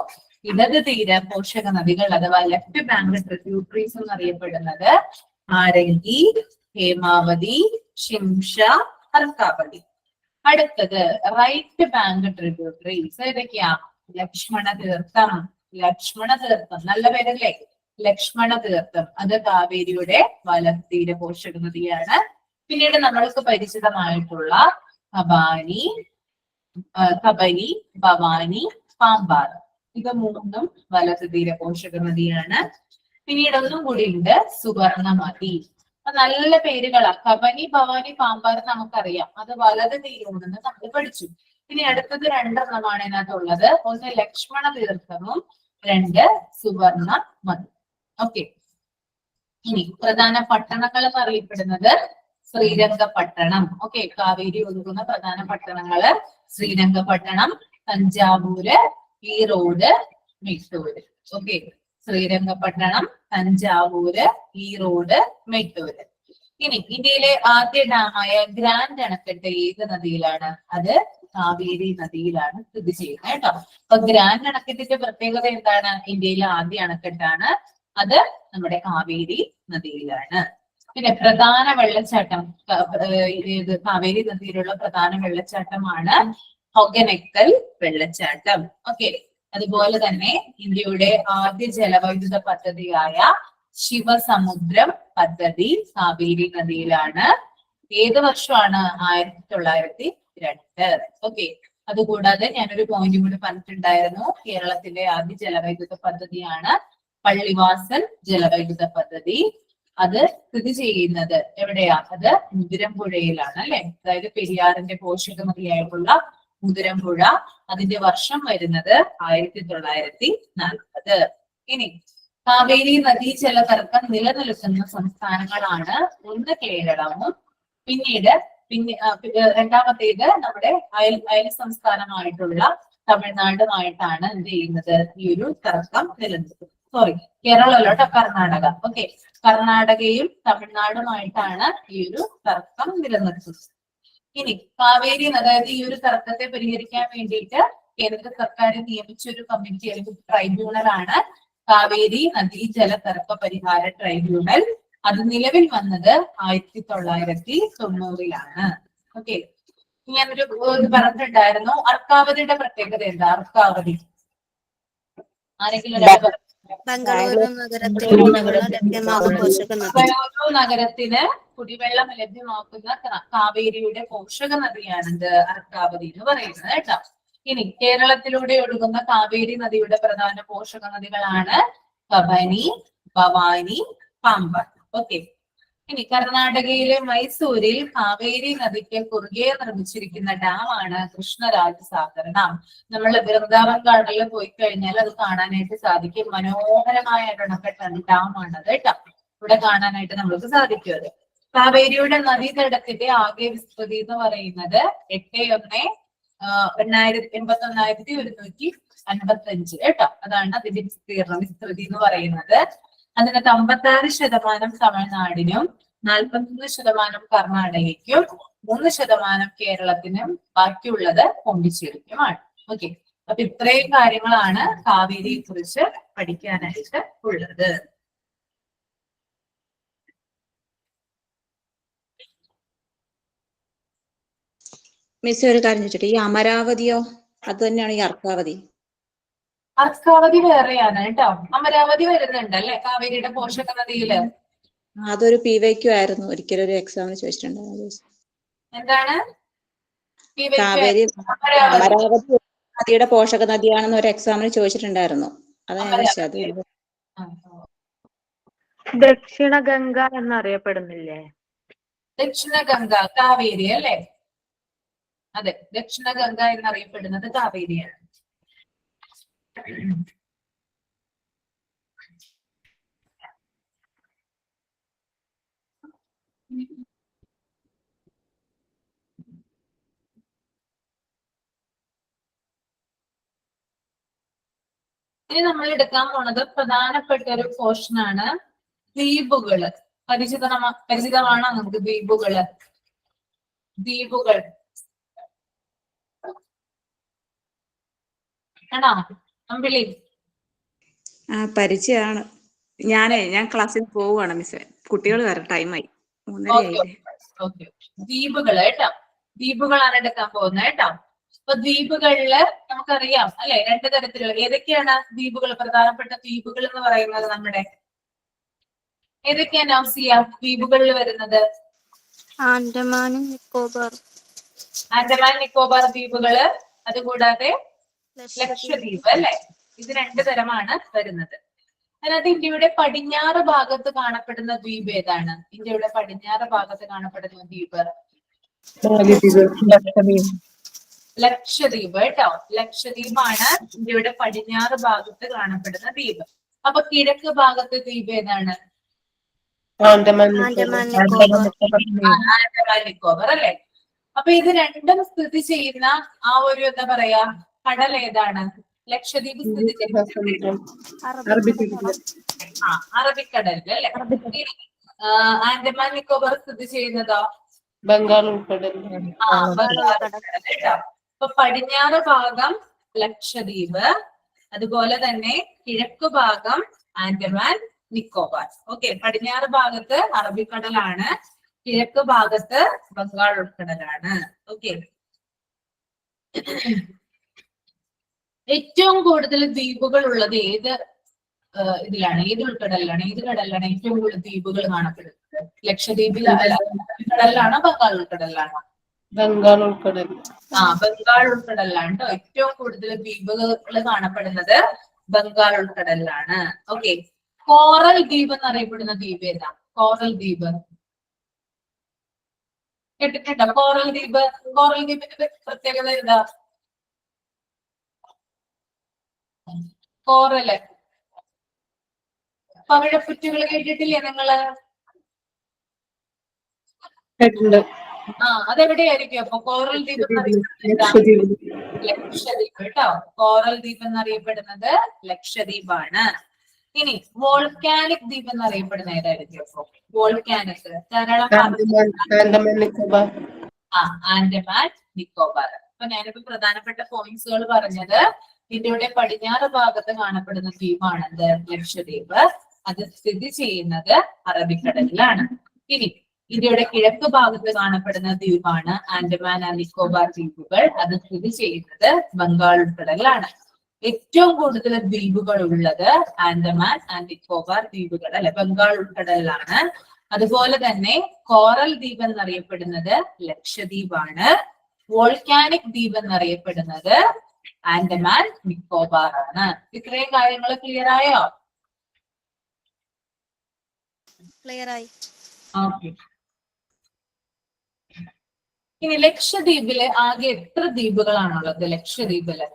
ഇടത് തീര പോഷക നദികൾ അഥവാ ലെഫ്റ്റ് ബാങ്ക് ട്രിബ്യൂട്ടറീസ് എന്നറിയപ്പെടുന്നത് ഹാരംഗി, ഹേമാവതി, ശിംഷ, അർക്കാവതി. അടുത്തത് റൈറ്റ് ബാങ്ക് ട്രിബ്യൂട്ടറീസ് ഏതൊക്കെയാ? ലക്ഷ്മണ തീർത്ഥം. ലക്ഷ്മണ തീർത്ഥം നല്ല പേരല്ലേ? ലക്ഷ്മണ തീർത്ഥം അത് കാവേരിയുടെ വലത്തീര പോഷക നദിയാണ്. പിന്നീട് നമ്മൾക്ക് പരിചിതമായിട്ടുള്ള കബനി, ഭവാനി, പാമ്പാർ. ഇത് 3ഉം വലതു തീര പോഷക നദിയാണ്. പിന്നീട് ഒന്നും കൂടി ഉണ്ട് സുവർണമതി. നല്ല പേരുകളാ. കബനി, ഭവാനി, പാമ്പാർ നമുക്കറിയാം. അത് വലത് തീരമെന്ന് നമ്മൾ പഠിച്ചു. ഇനി അടുത്തത് 2 ഇതിനകത്തുള്ളത്. ഒന്ന് ലക്ഷ്മണ തീർത്ഥവും 2 സുവർണമതി. ഓക്കെ, ഇനി പ്രധാന പട്ടണങ്ങൾ എന്നറിയപ്പെടുന്നത് ശ്രീരംഗപട്ടണം. ഓക്കെ, കാവേരി ഒഴുകുന്ന പ്രധാന പട്ടണങ്ങള് ശ്രീരംഗപട്ടണം, തഞ്ചാവൂര്, ഈറോഡ്, മെട്ടൂര്. ഓക്കെ, ശ്രീരംഗപട്ടണം, തഞ്ചാവൂര്, ഈറോഡ്, മെട്ടൂര്. ഇനി ഇന്ത്യയിലെ ആദ്യ ഡാമായ ഗ്രാൻഡ് അണക്കെട്ട് ഏത് നദിയിലാണ്? അത് കാവേരി നദിയിലാണ് സ്ഥിതി ചെയ്യുന്നത് കേട്ടോ. അപ്പൊ ഗ്രാൻഡ് അണക്കെട്ടിന്റെ പ്രത്യേകത എന്താണ്? ഇന്ത്യയിലെ ആദ്യ അണക്കെട്ടാണ്. അത് നമ്മുടെ കാവേരി നദിയിലാണ്. പിന്നെ പ്രധാന വെള്ളച്ചാട്ടം കാവേരി നദിയിലുള്ള പ്രധാന വെള്ളച്ചാട്ടമാണ് ഹൊഗനക്കൽ വെള്ളച്ചാട്ടം. ഓക്കെ, അതുപോലെ തന്നെ ഇന്ത്യയുടെ ആദ്യ ജലവൈദ്യുത പദ്ധതിയായ ശിവസമുദ്രം പദ്ധതി കാവേരി നദിയിലാണ്. ഏത് വർഷമാണ്? 1902. ഓക്കെ, അതുകൂടാതെ ഞാനൊരു പോയിന്റ് കൂടി പറഞ്ഞിട്ടുണ്ടായിരുന്നു. കേരളത്തിലെ ആദ്യ ജലവൈദ്യുത പദ്ധതിയാണ് പള്ളിവാസൽ ജലവൈദ്യുത പദ്ധതി. അത് സ്ഥിതി ചെയ്യുന്നത് എവിടെയാ? അത് മുതിരമ്പുഴയിലാണ് അല്ലെ. അതായത് പെരിയാറിന്റെ പോഷക നദിയായിട്ടുള്ള മുതിരമ്പുഴ. അതിന്റെ വർഷം വരുന്നത് 1940. ഇനി കാവേരി നദീജല തർക്കം നിലനിൽക്കുന്ന സംസ്ഥാനങ്ങളാണ് ഒന്ന് കേരളവും പിന്നീട് രണ്ടാമത്തേത് നമ്മുടെ അയൽ സംസ്ഥാനമായിട്ടുള്ള തമിഴ്നാടുമായിട്ടാണ് എന്ത് ചെയ്യുന്നത്? ഈ ഒരു തർക്കം നിലനിൽക്കുന്നത്. സോറി, കേരളമല്ലോട്ടോ, കർണാടക. ഓക്കെ, കർണാടകയും തമിഴ്നാടുമായിട്ടാണ് ഈ ഒരു തർക്കം നിലനിൽക്കുന്നത്. ഇനി കാവേരി, അതായത് ഈ ഒരു തർക്കത്തെ പരിഹരിക്കാൻ വേണ്ടിയിട്ട് കേന്ദ്ര സർക്കാർ നിയമിച്ച ഒരു കമ്മിറ്റി അല്ലെങ്കിൽ ട്രൈബ്യൂണലാണ് കാവേരി നദീജല തർക്ക പരിഹാര ട്രൈബ്യൂണൽ. അത് നിലവിൽ വന്നത് 1990-ലാണ്. ഓക്കെ, ഞാനൊരു ഇത് പറഞ്ഞിട്ടുണ്ടായിരുന്നു. അർക്കാവതിയുടെ പ്രത്യേകത എന്താ? അർക്കാവതി ആരെങ്കിലും ഒരാൾ പറഞ്ഞു. ബംഗളൂരു നഗരത്തിലുള്ള ലഭ്യമാകുന്ന പോഷക നദി. ബംഗളൂരു നഗരത്തിന് കുടിവെള്ളം ലഭ്യമാക്കുന്ന കാവേരിയുടെ പോഷക നദിയാണിത് അർക്കാവതി എന്ന് പറയുന്നത് കേട്ടോ. ഇനി കേരളത്തിലൂടെ ഒഴുകുന്ന കാവേരി നദിയുടെ പ്രധാന പോഷക നദികളാണ് കബനി, ഭവാനി, പാമ്പ. ഓക്കെ, ഇനി കർണാടകയിലെ മൈസൂരിൽ കാവേരി നദിക്ക് കുറുകെ നിർമ്മിച്ചിരിക്കുന്ന ഡാമാണ് കൃഷ്ണരാജസാഗർ ഡാം. നമ്മൾ വൃന്ദാവൻ ഗാർഡനിൽ പോയി കഴിഞ്ഞാൽ അത് കാണാനായിട്ട് സാധിക്കും. മനോഹരമായ അണക്കെട്ട ഡാമാണത് കേട്ടോ. ഇവിടെ കാണാനായിട്ട് നമുക്ക് സാധിക്കും. അത് കാവേരിയുടെ നദീതടത്തിന്റെ ആകെ വിസ്തൃതി എന്ന് പറയുന്നത് 81,155 കേട്ടോ. അതാണ് അതിന്റെ വിസ്തൃതി എന്ന് പറയുന്നത്. അതിനകത്ത് 56% തമിഴ്നാടിനും 41% കർണാടകയ്ക്കും 3% കേരളത്തിനും ബാക്കിയുള്ളത് പോണ്ടിച്ചേരിക്കുമാണ്. ഓക്കെ, അപ്പൊ ഇത്രയും കാര്യങ്ങളാണ് കാവേരിയെ കുറിച്ച് പഠിക്കാനായിട്ട് ഉള്ളത്. മിസ് ഒരു കാര്യം ചോദിച്ചിട്ട്, ഈ അമരാവതിയോ അത് തന്നെയാണ് ഈ അർക്കാവതി? അർക്കാവതി വേറെയാണ് കേട്ടോ. അമരാവതി വരുന്നുണ്ട് അല്ലെ കാവേരിയുടെ പോഷക നദിയില്. അതൊരു PYQ ആയിരുന്നു, ഒരിക്കലും ഒരു എക്സാമിന് ചോദിച്ചിട്ടുണ്ടായിരുന്നു. എന്താണ് കാവേരി അമരാവതി നദിയുടെ പോഷക നദിയാണെന്ന് ഒരു എക്സാമിന് ചോദിച്ചിട്ടുണ്ടായിരുന്നു. അതാ ഞാൻ ചോദിച്ചത്. ദക്ഷിണ ഗംഗ എന്നറിയപ്പെടുന്നില്ലേ? ദക്ഷിണ ഗംഗ കാവേരി അല്ലെ? അതെ, ദക്ഷിണ ഗംഗ എന്നറിയപ്പെടുന്നത് കാവേരിയാണ്. ഇനി നമ്മൾ എടുക്കാൻ പോണത് പ്രധാനപ്പെട്ട ഒരു പോർഷനാണ് ദ്വീപുകള്. പരിചിതമാണോ നമുക്ക് ദ്വീപുകള്? ദ്വീപുകൾ ആണോ അമ്പിളി? പരിചയമാണ്. ഞാൻ ക്ലാസ്സിൽ പോവുകയാണ് മിസ്. കുട്ടികൾ വരാൻ ടൈമായി. ഓക്കെ, ദ്വീപുകള് കേട്ടോ. ദ്വീപുകളാണ് എടുക്കാൻ പോകുന്നത് കേട്ടോ. അപ്പൊ ദ്വീപുകളില് നമുക്കറിയാം അല്ലെ, 2 തരത്തിലുള്ള. ഏതൊക്കെയാണ് ദ്വീപുകൾ? പ്രധാനപ്പെട്ട ദ്വീപുകൾ എന്ന് പറയുന്നത് നമ്മുടെ ഏതൊക്കെയാണ് നൗസിയ ദ്വീപുകളിൽ വരുന്നത്? ആൻഡമാനും നിക്കോബാർ. ആൻഡമാൻ നിക്കോബാർ ദ്വീപുകള്, അതുകൂടാതെ ലക്ഷദ്വീപ് അല്ലെ. ഇത് 2 തരമാണ് വരുന്നത്. അതിനകത്ത് ഇന്ത്യയുടെ പടിഞ്ഞാറ് ഭാഗത്ത് കാണപ്പെടുന്ന ദ്വീപ് ഏതാണ്? ഇന്ത്യയുടെ പടിഞ്ഞാറ് ഭാഗത്ത് കാണപ്പെടുന്ന ദ്വീപ് ലക്ഷദ്വീപ് കേട്ടോ. ലക്ഷദ്വീപാണ് ഇന്ത്യയുടെ പടിഞ്ഞാറ് ഭാഗത്ത് കാണപ്പെടുന്ന ദ്വീപ്. അപ്പൊ കിഴക്ക് ഭാഗത്തെ ദ്വീപ് ഏതാണ്? ആൻഡമാൻ നിക്കോബർ അല്ലെ. അപ്പൊ ഇത് രണ്ടും സ്ഥിതി ചെയ്യുന്ന ആ ഒരു എന്താ പറയാ കടൽ ഏതാണ്? ലക്ഷദ്വീപ് സ്ഥിതി ചെയ്യുന്നത് അറബിക്കടലിൽ അല്ലെ. ആൻഡമാൻ നിക്കോബർ സ്ഥിതി ചെയ്യുന്നതോ ബംഗാൾ ഉൾക്കടൽ. അപ്പൊ പടിഞ്ഞാറ് ഭാഗം ലക്ഷദ്വീപ്, അതുപോലെ തന്നെ കിഴക്ക് ഭാഗം ആൻഡമാൻ നിക്കോബാർ. ഓക്കെ, പടിഞ്ഞാറ് ഭാഗത്ത് അറബിക്കടലാണ്, കിഴക്ക് ഭാഗത്ത് ബംഗാൾ ഉൾക്കടലാണ്. ഓക്കെ, ഏറ്റവും കൂടുതൽ ദ്വീപുകൾ ഉള്ളത് ഏത് ഇതിലാണ്? ഏത് ഉൾക്കടലിലാണ്? ഏത് കടലിലാണ് ഏറ്റവും കൂടുതൽ ദ്വീപുകൾ കാണപ്പെടുന്നത്? ലക്ഷദ്വീപിൽ കടലിലാണോ ബംഗാൾ ഉൾക്കടലിലാണോ? ബംഗാൾ ഉൾക്കടൽ. ബംഗാൾ ഉൾക്കടലിലാണ് കേട്ടോ. ഏറ്റവും കൂടുതൽ ദ്വീപുകൾ കാണപ്പെടുന്നത് ബംഗാൾ ഉൾക്കടലിലാണ്. ഓക്കെ, കോറൽ ദ്വീപ് എന്നറിയപ്പെടുന്ന ദ്വീപ് ഏതാ? കോറൽ ദ്വീപ് കേട്ടിട്ടുണ്ടോ? കോറൽ ദ്വീപ്. കോറൽ ദ്വീപിന്റെ പ്രത്യേകത എന്താ? കോറല് പവിഴപ്പുറ്റുകൾ കേട്ടിട്ടില്ലേ നിങ്ങള്? അതെവിടെയായിരിക്കും? അപ്പൊ കോറൽ ദ്വീപ് ലക്ഷദ്വീപ് കേട്ടോ. കോറൽ ദ്വീപ് എന്നറിയപ്പെടുന്നത് ലക്ഷദ്വീപാണ്. ഇനി വോൾക്കാനിക് ദ്വീപ് എന്നറിയപ്പെടുന്ന ഏതായിരിക്കും? അപ്പൊ വോൾക്കാനിക് ധാരാളം ആൻഡമാൻ നിക്കോബാർ. ആൻഡമാൻ നിക്കോബാർ. അപ്പൊ ഞാനിപ്പോ പ്രധാനപ്പെട്ട പോയിന്റ്സുകൾ പറഞ്ഞത് ഇന്ത്യയുടെ പടിഞ്ഞാറ് ഭാഗത്ത് കാണപ്പെടുന്ന ദ്വീപാണ് എന്ത് ലക്ഷദ്വീപ്. അത് സ്ഥിതി ചെയ്യുന്നത് അറബിക്കടലിലാണ്. ഇനി ഇന്ത്യയുടെ കിഴക്ക് ഭാഗത്ത് കാണപ്പെടുന്ന ദ്വീപാണ് ആൻഡമാൻ ആൻഡ് നിക്കോബാർ ദ്വീപുകൾ. അത് സ്ഥിതി ചെയ്യുന്നത് ബംഗാൾ ഉൾക്കടലിലാണ്. ഏറ്റവും കൂടുതൽ ദ്വീപുകൾ ഉള്ളത് ആൻഡമാൻ ആൻഡ് നിക്കോബാർ ദ്വീപുകൾ അല്ലെ ബംഗാൾ ഉൾക്കടലിലാണ്. അതുപോലെ തന്നെ കോറൽ ദ്വീപ് എന്നറിയപ്പെടുന്നത് ലക്ഷദ്വീപാണ്. വോൾക്കാനിക് ദ്വീപ് എന്നറിയപ്പെടുന്നത് ആൻഡമാൻ നിക്കോബാർ ആണ്. ഇത്രയും കാര്യങ്ങൾ ക്ലിയർ ആയോ? ക്ലിയർ ആയി. ഓക്കെ. ഇനി ലക്ഷദ്വീപില് ആകെ എത്ര ദ്വീപുകളാണുള്ളത്? ലക്ഷദ്വീപില്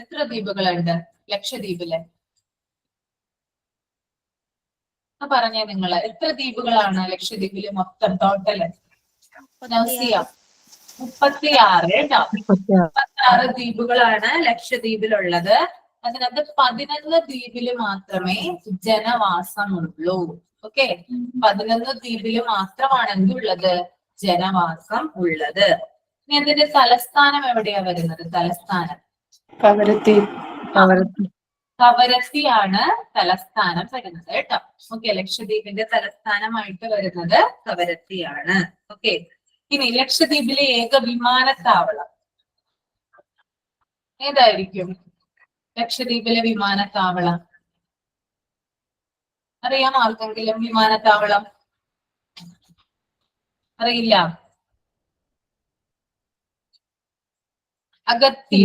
എത്ര ദ്വീപുകളുണ്ട് ലക്ഷദ്വീപില്? പറഞ്ഞേ നിങ്ങള്, എത്ര ദ്വീപുകളാണ് ലക്ഷദ്വീപില് മൊത്തം ടോട്ടല്? 36 കേട്ടോ. 36 ദ്വീപുകളാണ് ലക്ഷദ്വീപിലുള്ളത്. അതിനകത്ത് 11 ദ്വീപില് മാത്രമേ ജനവാസമുള്ളൂ. ഓക്കെ, 11 ദ്വീപില് മാത്രമാണ് എന്തുള്ളത്? ജനവാസം ഉള്ളത്. ഇനി അതിന്റെ തലസ്ഥാനം എവിടെയാ വരുന്നത്? തലസ്ഥാനം കവരത്തി. കവരത്തിയാണ് തലസ്ഥാനം വരുന്നത് കേട്ടോ. ഓക്കെ, ലക്ഷദ്വീപിന്റെ തലസ്ഥാനമായിട്ട് വരുന്നത് കവരത്തിയാണ്. ഓക്കെ, ഇനി ലക്ഷദ്വീപിലെ ഏക വിമാനത്താവളം ഏതായിരിക്കും? ലക്ഷദ്വീപിലെ വിമാനത്താവളം അറിയാമോ ആർക്കെങ്കിലും? വിമാനത്താവളം അറിയില്ല? അഗത്തി.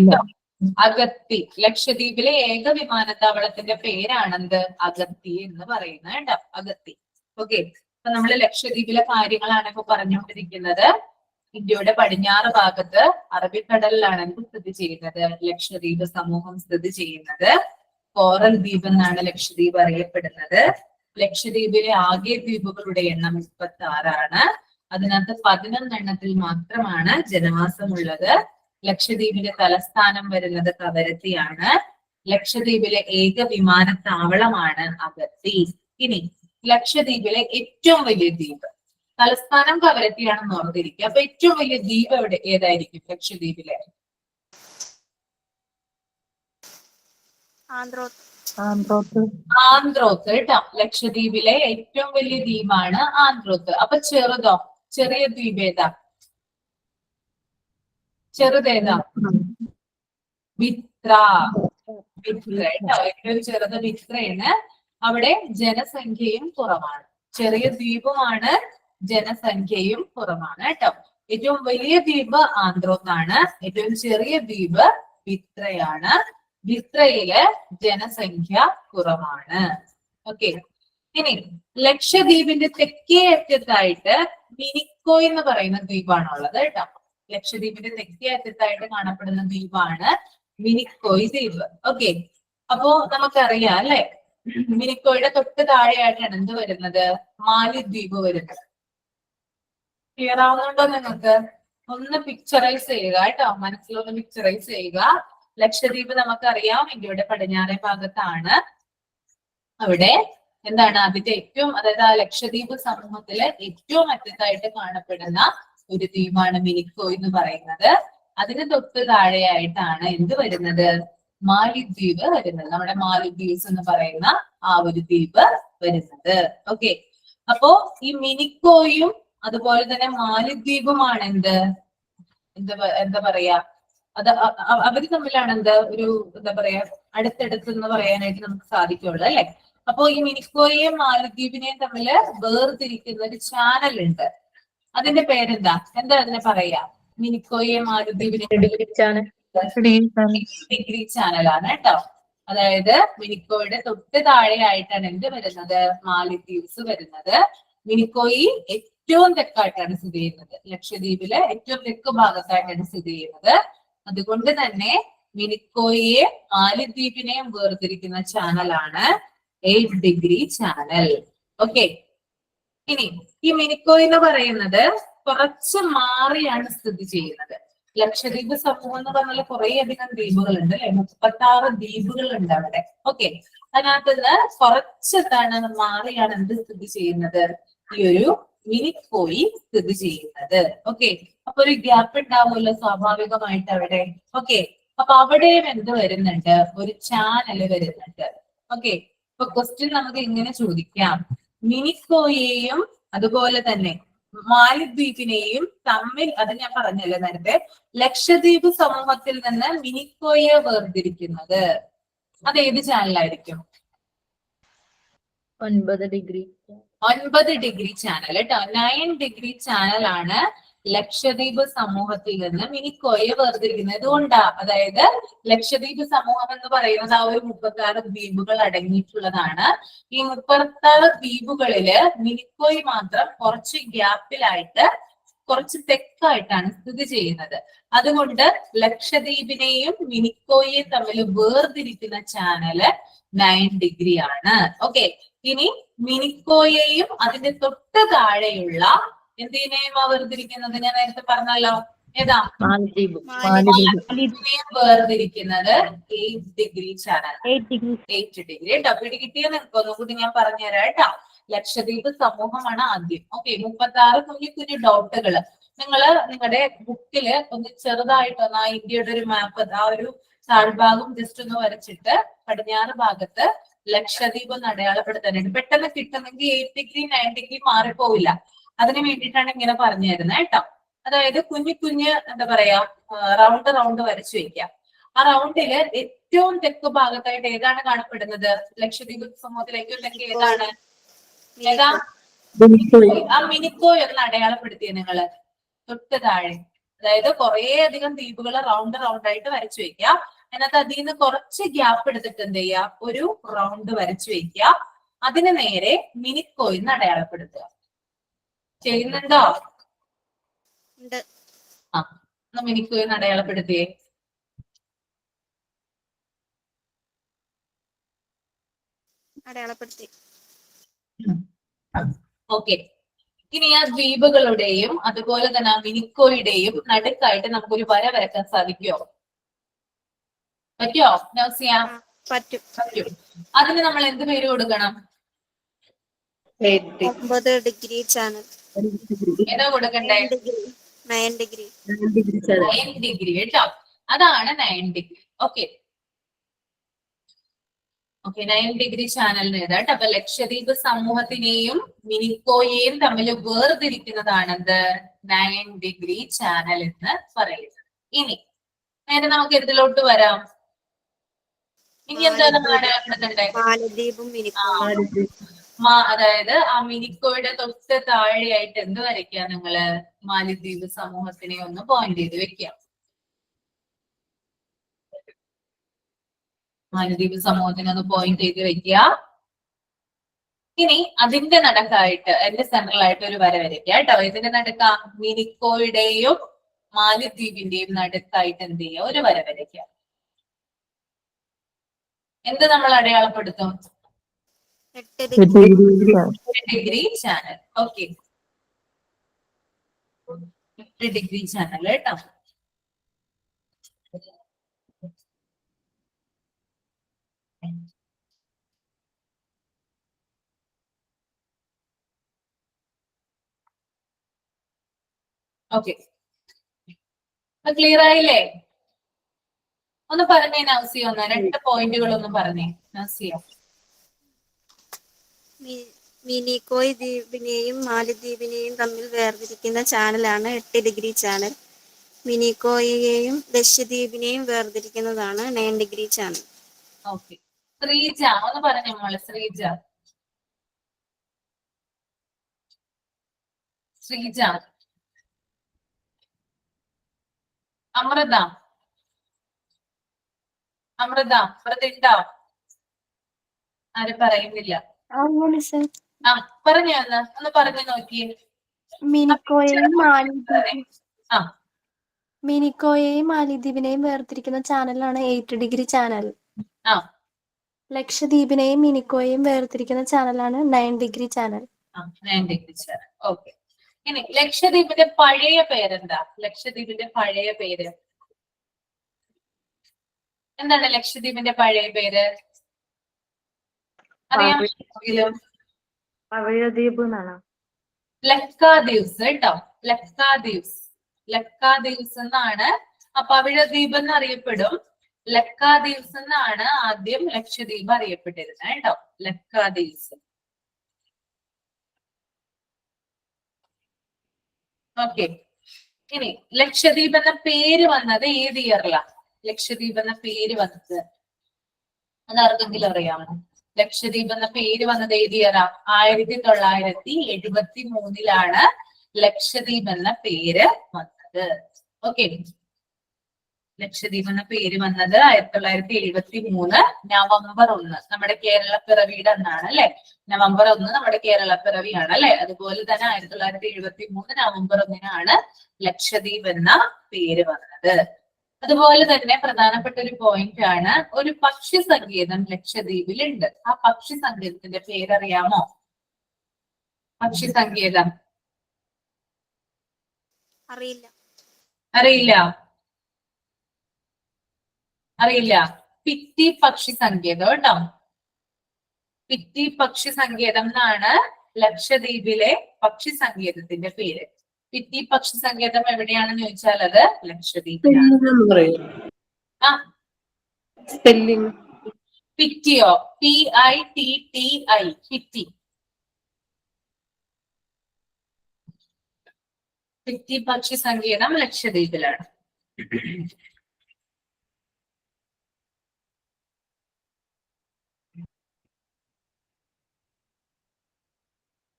അഗത്തി ലക്ഷദ്വീപിലെ ഏക വിമാനത്താവളത്തിന്റെ പേരാണെന്ത്? അഗത്തി എന്ന് പറയുന്നത് കേട്ടോ. അഗത്തി. ഓക്കെ, അപ്പൊ നമ്മള് ലക്ഷദ്വീപിലെ കാര്യങ്ങളാണ് ഇപ്പൊ പറഞ്ഞുകൊണ്ടിരിക്കുന്നത്. ഇന്ത്യയുടെ പടിഞ്ഞാറ് ഭാഗത്ത് അറബിക്കടലിലാണ് എന്ത് സ്ഥിതി ചെയ്യുന്നത്? ലക്ഷദ്വീപ് സമൂഹം സ്ഥിതി ചെയ്യുന്നത്. കോറൽ ദ്വീപ് എന്നാണ് ലക്ഷദ്വീപ് അറിയപ്പെടുന്നത്. ലക്ഷദ്വീപിലെ ആകെ ദ്വീപുകളുടെ എണ്ണം 36 ആണ്. അതിനകത്ത് 11 എണ്ണത്തിൽ മാത്രമാണ് ജനവാസമുള്ളത്. ലക്ഷദ്വീപിന്റെ തലസ്ഥാനം വരുന്നത് കവരത്തിയാണ്. ലക്ഷദ്വീപിലെ ഏക വിമാനത്താവളമാണ് അഗത്തി. ഇനി ലക്ഷദ്വീപിലെ ഏറ്റവും വലിയ ദ്വീപ്, തലസ്ഥാനം കവരത്തിയാണെന്ന് ഓർത്തിരിക്കുക. അപ്പൊ ഏറ്റവും വലിയ ദ്വീപ് ഏതായിരിക്കും ലക്ഷദ്വീപിലെ? ആന്ത്രോത്ത് കേട്ടോ. ലക്ഷദ്വീപിലെ ഏറ്റവും വലിയ ദ്വീപാണ് ആന്ത്രോത്ത്. അപ്പൊ ചെറുതോ? ചെറിയ ദ്വീപ് ഏതാ? ചെറുതേതാ? ബിത്ര. ബിത്ര കേട്ടോ. ഏറ്റവും ചെറുത് ബിത്രയാണ്. അവിടെ ജനസംഖ്യയും കുറവാണ്. ചെറിയ ദ്വീപുമാണ്, ജനസംഖ്യയും കുറവാണ് കേട്ടോ. ഏറ്റവും വലിയ ദ്വീപ് ആന്ത്രോത്താണ്. ഏറ്റവും ചെറിയ ദ്വീപ് ബിത്രയാണ്. ബിത്രയില് ജനസംഖ്യ കുറവാണ്. ഓക്കെ, ഇനി ലക്ഷദ്വീപിന്റെ തെക്കേ അറ്റത്തായിട്ട് മിനിക്കോയ് എന്ന് പറയുന്ന ദ്വീപാണുള്ളത് കേട്ടോ. ലക്ഷദ്വീപിന്റെ തെക്കേ അറ്റത്തായിട്ട് കാണപ്പെടുന്ന ദ്വീപാണ് മിനിക്കോയ് ദ്വീപ്. ഓക്കെ, അപ്പോ നമുക്കറിയാം അല്ലെ, മിനിക്കോയുടെ തൊട്ട് താഴെയായിട്ടാണ് എന്ത് വരുന്നത്? മാലിദ്വീപ് വരുന്നത്. ക്ലിയർ ആവുന്നുണ്ടോ നിങ്ങൾക്ക്? ഒന്ന് പിക്ചറൈസ് ചെയ്യുക കേട്ടോ. മനസ്സിലൊന്ന് പിക്ചറൈസ് ചെയ്യുക. ലക്ഷദ്വീപ് നമുക്കറിയാം ഇന്ത്യയുടെ പടിഞ്ഞാറേ ഭാഗത്താണ്. അവിടെ എന്താണ് അതിന്റെ ഏറ്റവും, അതായത് ആ ലക്ഷദ്വീപ് സമൂഹത്തിലെ ഏറ്റവും അറ്റത്തായിട്ട് കാണപ്പെടുന്ന ഒരു ദ്വീപാണ് മിനിക്കോയ് എന്ന് പറയുന്നത്. അതിന് തൊട്ട് താഴെയായിട്ടാണ് എന്ത് വരുന്നത്? മാലിദ്വീപ് വരുന്നത്. നമ്മുടെ മാലിദ്വീപ്സ് എന്ന് പറയുന്ന ആ ഒരു ദ്വീപ് വരുന്നത്. ഓക്കെ, അപ്പോ ഈ മിനിക്കോയും അതുപോലെ തന്നെ മാലിദ്വീപുമാണ് എന്താ പറയാ, അത് അവര് തമ്മിലാണ് ഒരു എന്താ പറയാ അടുത്തടുത്ത് എന്ന് പറയാനായിട്ട് നമുക്ക് സാധിക്കുള്ളൂ അല്ലെ. അപ്പോ ഈ മിനിക്കോയെയും മാലദ്വീപിനെയും തമ്മില് വേർതിരിക്കുന്ന ഒരു ചാനൽ ഉണ്ട്. അതിന്റെ പേരെന്താ? എന്താ അതിനെ പറയാ? മിനിക്കോയെയും മാലദ്വീപിനെയും ഡിഗ്രി ചാനലാണ് കേട്ടോ. അതായത് മിനിക്കോയുടെ തൊട്ട് താഴെയായിട്ടാണ് എന്ത് വരുന്നത്? മാലിദ്വീപ്സ് വരുന്നത്. മിനിക്കോയി ഏറ്റവും തെക്കായിട്ടാണ് സ്ഥിതി ചെയ്യുന്നത്. ലക്ഷദ്വീപിലെ ഏറ്റവും തെക്ക് ഭാഗത്തായിട്ടാണ് സ്ഥിതി ചെയ്യുന്നത്. അതുകൊണ്ട് തന്നെ മിനിക്കോയെ മാലിദ്വീപിനെയും വേർതിരിക്കുന്ന ചാനലാണ് 8 ഡിഗ്രി ചാനൽ. ഓക്കെ, ഇനി ഈ മിനിക്കോയ് എന്ന് പറയുന്നത് കുറച്ച് മാറിയാണ് സ്ഥിതി ചെയ്യുന്നത്. ലക്ഷദ്വീപ് സമൂഹം എന്ന് പറഞ്ഞാൽ കുറെ അധികം ദ്വീപുകളുണ്ട് അല്ലെ. 36 ദ്വീപുകളുണ്ട് അവിടെ. ഓക്കെ, അതിനകത്ത് കുറച്ച് മാറിയാണ് എന്ത് സ്ഥിതി ചെയ്യുന്നത്? ഈ ഒരു മിനിക്കോയി സ്ഥിതി ചെയ്യുന്നത്. ഓക്കെ, അപ്പൊ ഒരു ഗ്യാപ്പ് ഉണ്ടാവുമല്ലോ സ്വാഭാവികമായിട്ട് അവിടെ. ഓക്കെ, അപ്പൊ അവിടെയും എന്ത് വരുന്നുണ്ട്, ഒരു ചാനൽ വരുന്നുണ്ട്. ഓക്കെ, അപ്പൊ ക്വസ്റ്റ്യൻ നമുക്ക് ഇങ്ങനെ ചോദിക്കാം, മിനിക്കോയെയും അതുപോലെ തന്നെ മാലിദ്വീപിനെയും തമ്മിൽ, അത് ഞാൻ പറഞ്ഞല്ലോ നേരത്തെ, ലക്ഷദ്വീപ് സമൂഹത്തിൽ നിന്ന് മിനിക്കോയെ വേർതിരിക്കുന്നത് അത് ഏത് ചാനലായിരിക്കും? 9 ഡിഗ്രി 9 ഡിഗ്രി ചാനൽ കേട്ടോ. 9 ഡിഗ്രി ചാനലാണ് ലക്ഷദ്വീപ് സമൂഹത്തിൽ നിന്ന് മിനിക്കോയെ വേർതിരിക്കുന്നത്. ഇതുകൊണ്ടാ, അതായത് ലക്ഷദ്വീപ് സമൂഹം എന്ന് പറയുന്നത് ആ ഒരു 36 ദ്വീപുകൾ അടങ്ങിയിട്ടുള്ളതാണ്. ഈ 36 ദ്വീപുകളില് മിനിക്കോയ് മാത്രം കുറച്ച് ഗ്യാപ്പിലായിട്ട്, കുറച്ച് തെക്കായിട്ടാണ് സ്ഥിതി ചെയ്യുന്നത്. അതുകൊണ്ട് ലക്ഷദ്വീപിനെയും മിനിക്കോയെയും തമ്മിൽ വേർതിരിക്കുന്ന ചാനല് 9 ഡിഗ്രി ആണ്. ഓക്കെ, ഇനി മിനിക്കോയെയും അതിന്റെ തൊട്ട് താഴെയുള്ള എന്തിനേയും വേർതിരിക്കുന്നത് ഞാൻ നേരത്തെ പറഞ്ഞല്ലോ, ഏതാ? മാലദ്വീപ് മാലിദ്വീപിനെയും വേർതിരിക്കുന്നത് 8 ഡിഗ്രി ചാനൽ. 8 ഡിഗ്രി കേട്ടോ. പിടികിട്ടിയ നിങ്ങൾക്ക് ഒന്നുകൂടി ഞാൻ പറഞ്ഞുതരാം കേട്ടോ. ലക്ഷദ്വീപ് സമൂഹമാണ് ആദ്യം. ഓക്കെ, 36 കുഞ്ഞു കുഞ്ഞു ഡോട്ടുകള് നിങ്ങള് നിങ്ങളുടെ ബുക്കില് ഒന്ന് ചെറുതായിട്ടൊന്ന് ആ ഇന്ത്യയുടെ ഒരു മാപ്പ്, ആ ഒരു താഴ്ഭാഗം ജസ്റ്റ് ഒന്ന് വരച്ചിട്ട് പടിഞ്ഞാറ് ഭാഗത്ത് ലക്ഷദ്വീപ് ഒന്ന് അടയാളപ്പെടുത്താനായിട്ട് പെട്ടെന്ന് കിട്ടുന്നെങ്കിൽ 8 ഡിഗ്രി 9 ഡിഗ്രി മാറിപ്പോവില്ല. അതിന് വേണ്ടിയിട്ടാണ് ഇങ്ങനെ പറഞ്ഞു തരുന്നത് കേട്ടോ. അതായത് കുഞ്ഞു കുഞ്ഞ് എന്താ പറയാ, റൗണ്ട് വരച്ചു വെക്കാം. ആ റൗണ്ടില് ഏറ്റവും തെക്ക് ഭാഗത്തായിട്ട് ഏതാണ് കാണപ്പെടുന്നത്? ലക്ഷദ്വീപ് സമൂഹത്തിൽ ഏറ്റവും തെക്ക് ഏതാണ്? ഏതാ? ആ മിനിക്കോയ് ഒന്ന് അടയാളപ്പെടുത്തിയ നിങ്ങള് തൊട്ട് താഴെ. അതായത് കുറെ അധികം ദ്വീപുകൾ റൗണ്ട് ആയിട്ട് വരച്ചു വെക്കുക. അതിനകത്ത് അതിൽ നിന്ന് കുറച്ച് ഗ്യാപ്പ് എടുത്തിട്ട് എന്ത് ചെയ്യുക, ഒരു റൗണ്ട് വരച്ചു വെക്കുക. അതിന് നേരെ മിനിക്കോയ് എന്ന് അടയാളപ്പെടുത്തുക. ചെയ്യുന്നുണ്ടോ? ആ, മിനിക്കോയ് എന്ന് അടയാളപ്പെടുത്തിയേ. അടയാളപ്പെടുത്തി. ഓക്കെ, ഇനി ആ ദ്വീപുകളുടെയും അതുപോലെ തന്നെ ആ മിനിക്കോയുടെയും നടുക്കായിട്ട് നമുക്കൊരു വര വരക്കാൻ സാധിക്കുമോ? പറ്റുമോ നൗസിയ? പറ്റും. അതിന് നമ്മൾ എന്ത് പേര് കൊടുക്കണം? 9 ഡിഗ്രി ചാനൽ. ഏതാ കൊടുക്കണ്ടേ? 9 ഡിഗ്രി 9 ഡിഗ്രി കേട്ടോ. അതാണ് 9 ഡിഗ്രി. ഓക്കെ, 9 ഡിഗ്രി ചാനലിന് ഏതാ കേട്ടോ. അപ്പൊ ലക്ഷദ്വീപ് സമൂഹത്തിനെയും മിനിക്കോയെയും തമ്മിൽ വേർതിരിക്കുന്നതാണെന്ത്? 9 ഡിഗ്രി ചാനൽ എന്ന് പറയുന്നത്. ഇനി നേരെ നമുക്ക് ഇതിലോട്ട് വരാം. ഇനി എന്താ നമ്മൾ അടയാളപ്പെടുത്തണ്ടേ? മാലദ്വീപും മിനിക്കോയും. അതായത് ആ മിനിക്കോയുടെ തൊട്ട് താഴെയായിട്ട് എന്ത് വരയ്ക്കുക നിങ്ങള്? മാലിദ്വീപ് സമൂഹത്തിനെ ഒന്ന് പോയിന്റ് ചെയ്ത് വെക്കാം. മാലദ്വീപ് സമൂഹത്തിനെ ഒന്ന് പോയിന്റ് ചെയ്ത് വെക്കുക. ഇനി അതിന്റെ നടുക്കായിട്ട്, എന്റെ സെൻട്രലായിട്ട് ഒരു വര വരയ്ക്കുക കേട്ടോ. ഇതിന്റെ നടുക്ക മിനിക്കോയുടെയും മാലിദ്വീപിന്റെയും നടുക്കായിട്ട് എന്ത് ചെയ്യുക, ഒരു വര വരയ്ക്കുക. എന്ത് നമ്മൾ അടയാളപ്പെടുത്തും? 8 degree degree channel. Okay, 8 degree channel കേട്ടോ. ഓക്കെ, ക്ലിയർ ആയില്ലേ? ഒന്ന് പറഞ്ഞേ നൗസിയ, ഒന്ന് 2 പോയിന്റുകൾ ഒന്ന് പറഞ്ഞേ നൗസിയ. മിനിക്കോയ് ദ്വീപിനെയും മാലദ്വീപിനെയും തമ്മിൽ വേർതിരിക്കുന്ന ചാനലാണ് 8 ഡിഗ്രി ചാനൽ. മിനിക്കോയെയും ലക്ഷദ്വീപിനെയും വേർതിരിക്കുന്നതാണ് 9 ഡിഗ്രി ചാനൽ. ഓക്കെ, ശ്രീജ ഒന്ന് പറഞ്ഞേ മോളെ. ശ്രീജ അമൃത ഉണ്ടോ? ആരും പറയുന്നില്ല. ആ, പറഞ്ഞേ ഒന്ന് പറഞ്ഞു നോക്കിയേ. മിനിക്കോയെയും മാലിദ്വീപിനെയും വേർതിരിക്കുന്ന ചാനലാണ് 8 ഡിഗ്രി ചാനൽ. ആ, ലക്ഷദ്വീപിനെയും മിനിക്കോയെയും വേർതിരിക്കുന്ന ചാനലാണ് 9 degree channel. 9 degree channel. Okay, ഇനി ലക്ഷദ്വീപിന്റെ പഴയ പേരെന്താ? ലക്ഷദ്വീപിന്റെ പഴയ പേര് എന്താണ്? ലക്ഷദ്വീപിന്റെ പഴയ പേര് അറിയാം? പവിഴദ്വീപ് എന്നാണ്. ലക്കാദ്വീപ്സ് കേട്ടോ, ലക്കാദ്വീപ്സ്, ലക്കാദ്വീപ്സ് എന്നാണ്. അപ്പൊ പവിഴദ്വീപ് എന്നറിയപ്പെടും. ലക്കാദ്വീപ്സ് എന്നാണ് ആദ്യം ലക്ഷദ്വീപ് അറിയപ്പെട്ടിരുന്നത് കേട്ടോ, ലക്കാദ്വീപ്സ്. ഓക്കെ, ഇനി ലക്ഷദ്വീപ് എന്ന പേര് വന്നത് ഏത് ഇയറിലാണ്? ലക്ഷദ്വീപ് എന്ന പേര് വന്നത് അതാർക്കെങ്കിലും അറിയാമോ? ലക്ഷദ്വീപ് എന്ന പേര് വന്നത് ഏത് ഇയറാ? 1973 ലക്ഷദ്വീപ് എന്ന പേര് വന്നത്. ഓക്കെ, ലക്ഷദ്വീപ് എന്ന പേര് വന്നത് 1973 നവംബർ 1, നമ്മുടെ കേരള പിറവിയുടെ അന്നാണ് അല്ലെ. നവംബർ 1 നമ്മുടെ കേരള പിറവിയാണ് അല്ലെ. അതുപോലെ തന്നെ 1973 നവംബർ 1 ലക്ഷദ്വീപ് എന്ന പേര് വന്നത്. അതുപോലെ തന്നെ പ്രധാനപ്പെട്ട ഒരു പോയിന്റ് ആണ്, ഒരു പക്ഷി സങ്കേതം ലക്ഷദ്വീപിലുണ്ട്. ആ പക്ഷി സങ്കേതത്തിന്റെ പേരറിയാമോ? പക്ഷി സങ്കേതം അറിയില്ല. അറിയില്ല, അറിയില്ല. പിറ്റി പക്ഷി സങ്കേതം കേട്ടോ, പിറ്റി പക്ഷി സങ്കേതം എന്നാണ് ലക്ഷദ്വീപിലെ പക്ഷി സങ്കേതത്തിന്റെ പേര്. പിറ്റി പക്ഷി സങ്കേതം എവിടെയാണെന്ന് ചോദിച്ചാൽ അത് ലക്ഷദ്വീപിലാണ്. ആ, സ്പെല്ലിംഗ് പിറ്റിയോ? PITTI, പിറ്റി. പിറ്റി പക്ഷി സങ്കേതം ലക്ഷദ്വീപിലാണ്.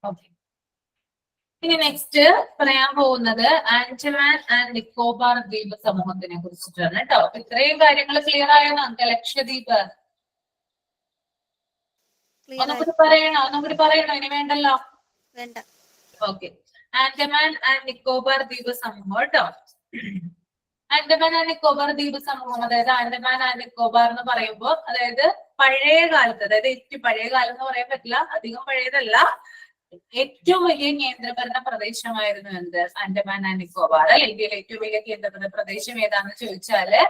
ഓക്കെ, ഇനി നെക്സ്റ്റ് പറയാൻ പോകുന്നത് ആൻഡമാൻ ആൻഡ് നിക്കോബാർ ദ്വീപ സമൂഹത്തിനെ കുറിച്ചിട്ടാണ് കേട്ടോ. ഇത്രയും കാര്യങ്ങൾ ക്ലിയർ ആയോ നമുക്ക്? ലക്ഷദ്വീപ് ഒന്നുകൂടി പറയണോ? ഇനി വേണ്ടല്ലോ, വേണ്ട. ഓക്കെ. ആൻഡമാൻ ആൻഡ് നിക്കോബാർ ദ്വീപ സമൂഹം കേട്ടോ. ആൻഡമാൻ ആൻഡ് നിക്കോബാർ ദ്വീപ സമൂഹം, അതായത് ആൻഡമാൻ ആൻഡ് നിക്കോബാർ എന്ന് പറയുമ്പോൾ അതായത് പഴയ കാലത്ത്, അതായത് ഏറ്റവും പഴയ കാലം എന്ന് പറയാൻ പറ്റില്ല, അധികം പഴയതല്ല, ഏറ്റവും വലിയ കേന്ദ്രഭരണ പ്രദേശമായിരുന്നു എന്ത്? ആൻഡമാൻ ആൻഡ് നിക്കോബാർ അല്ലെ. ഇന്ത്യയിലെ ഏറ്റവും വലിയ കേന്ദ്രഭരണ പ്രദേശം ഏതാണെന്ന് ചോദിച്ചാല്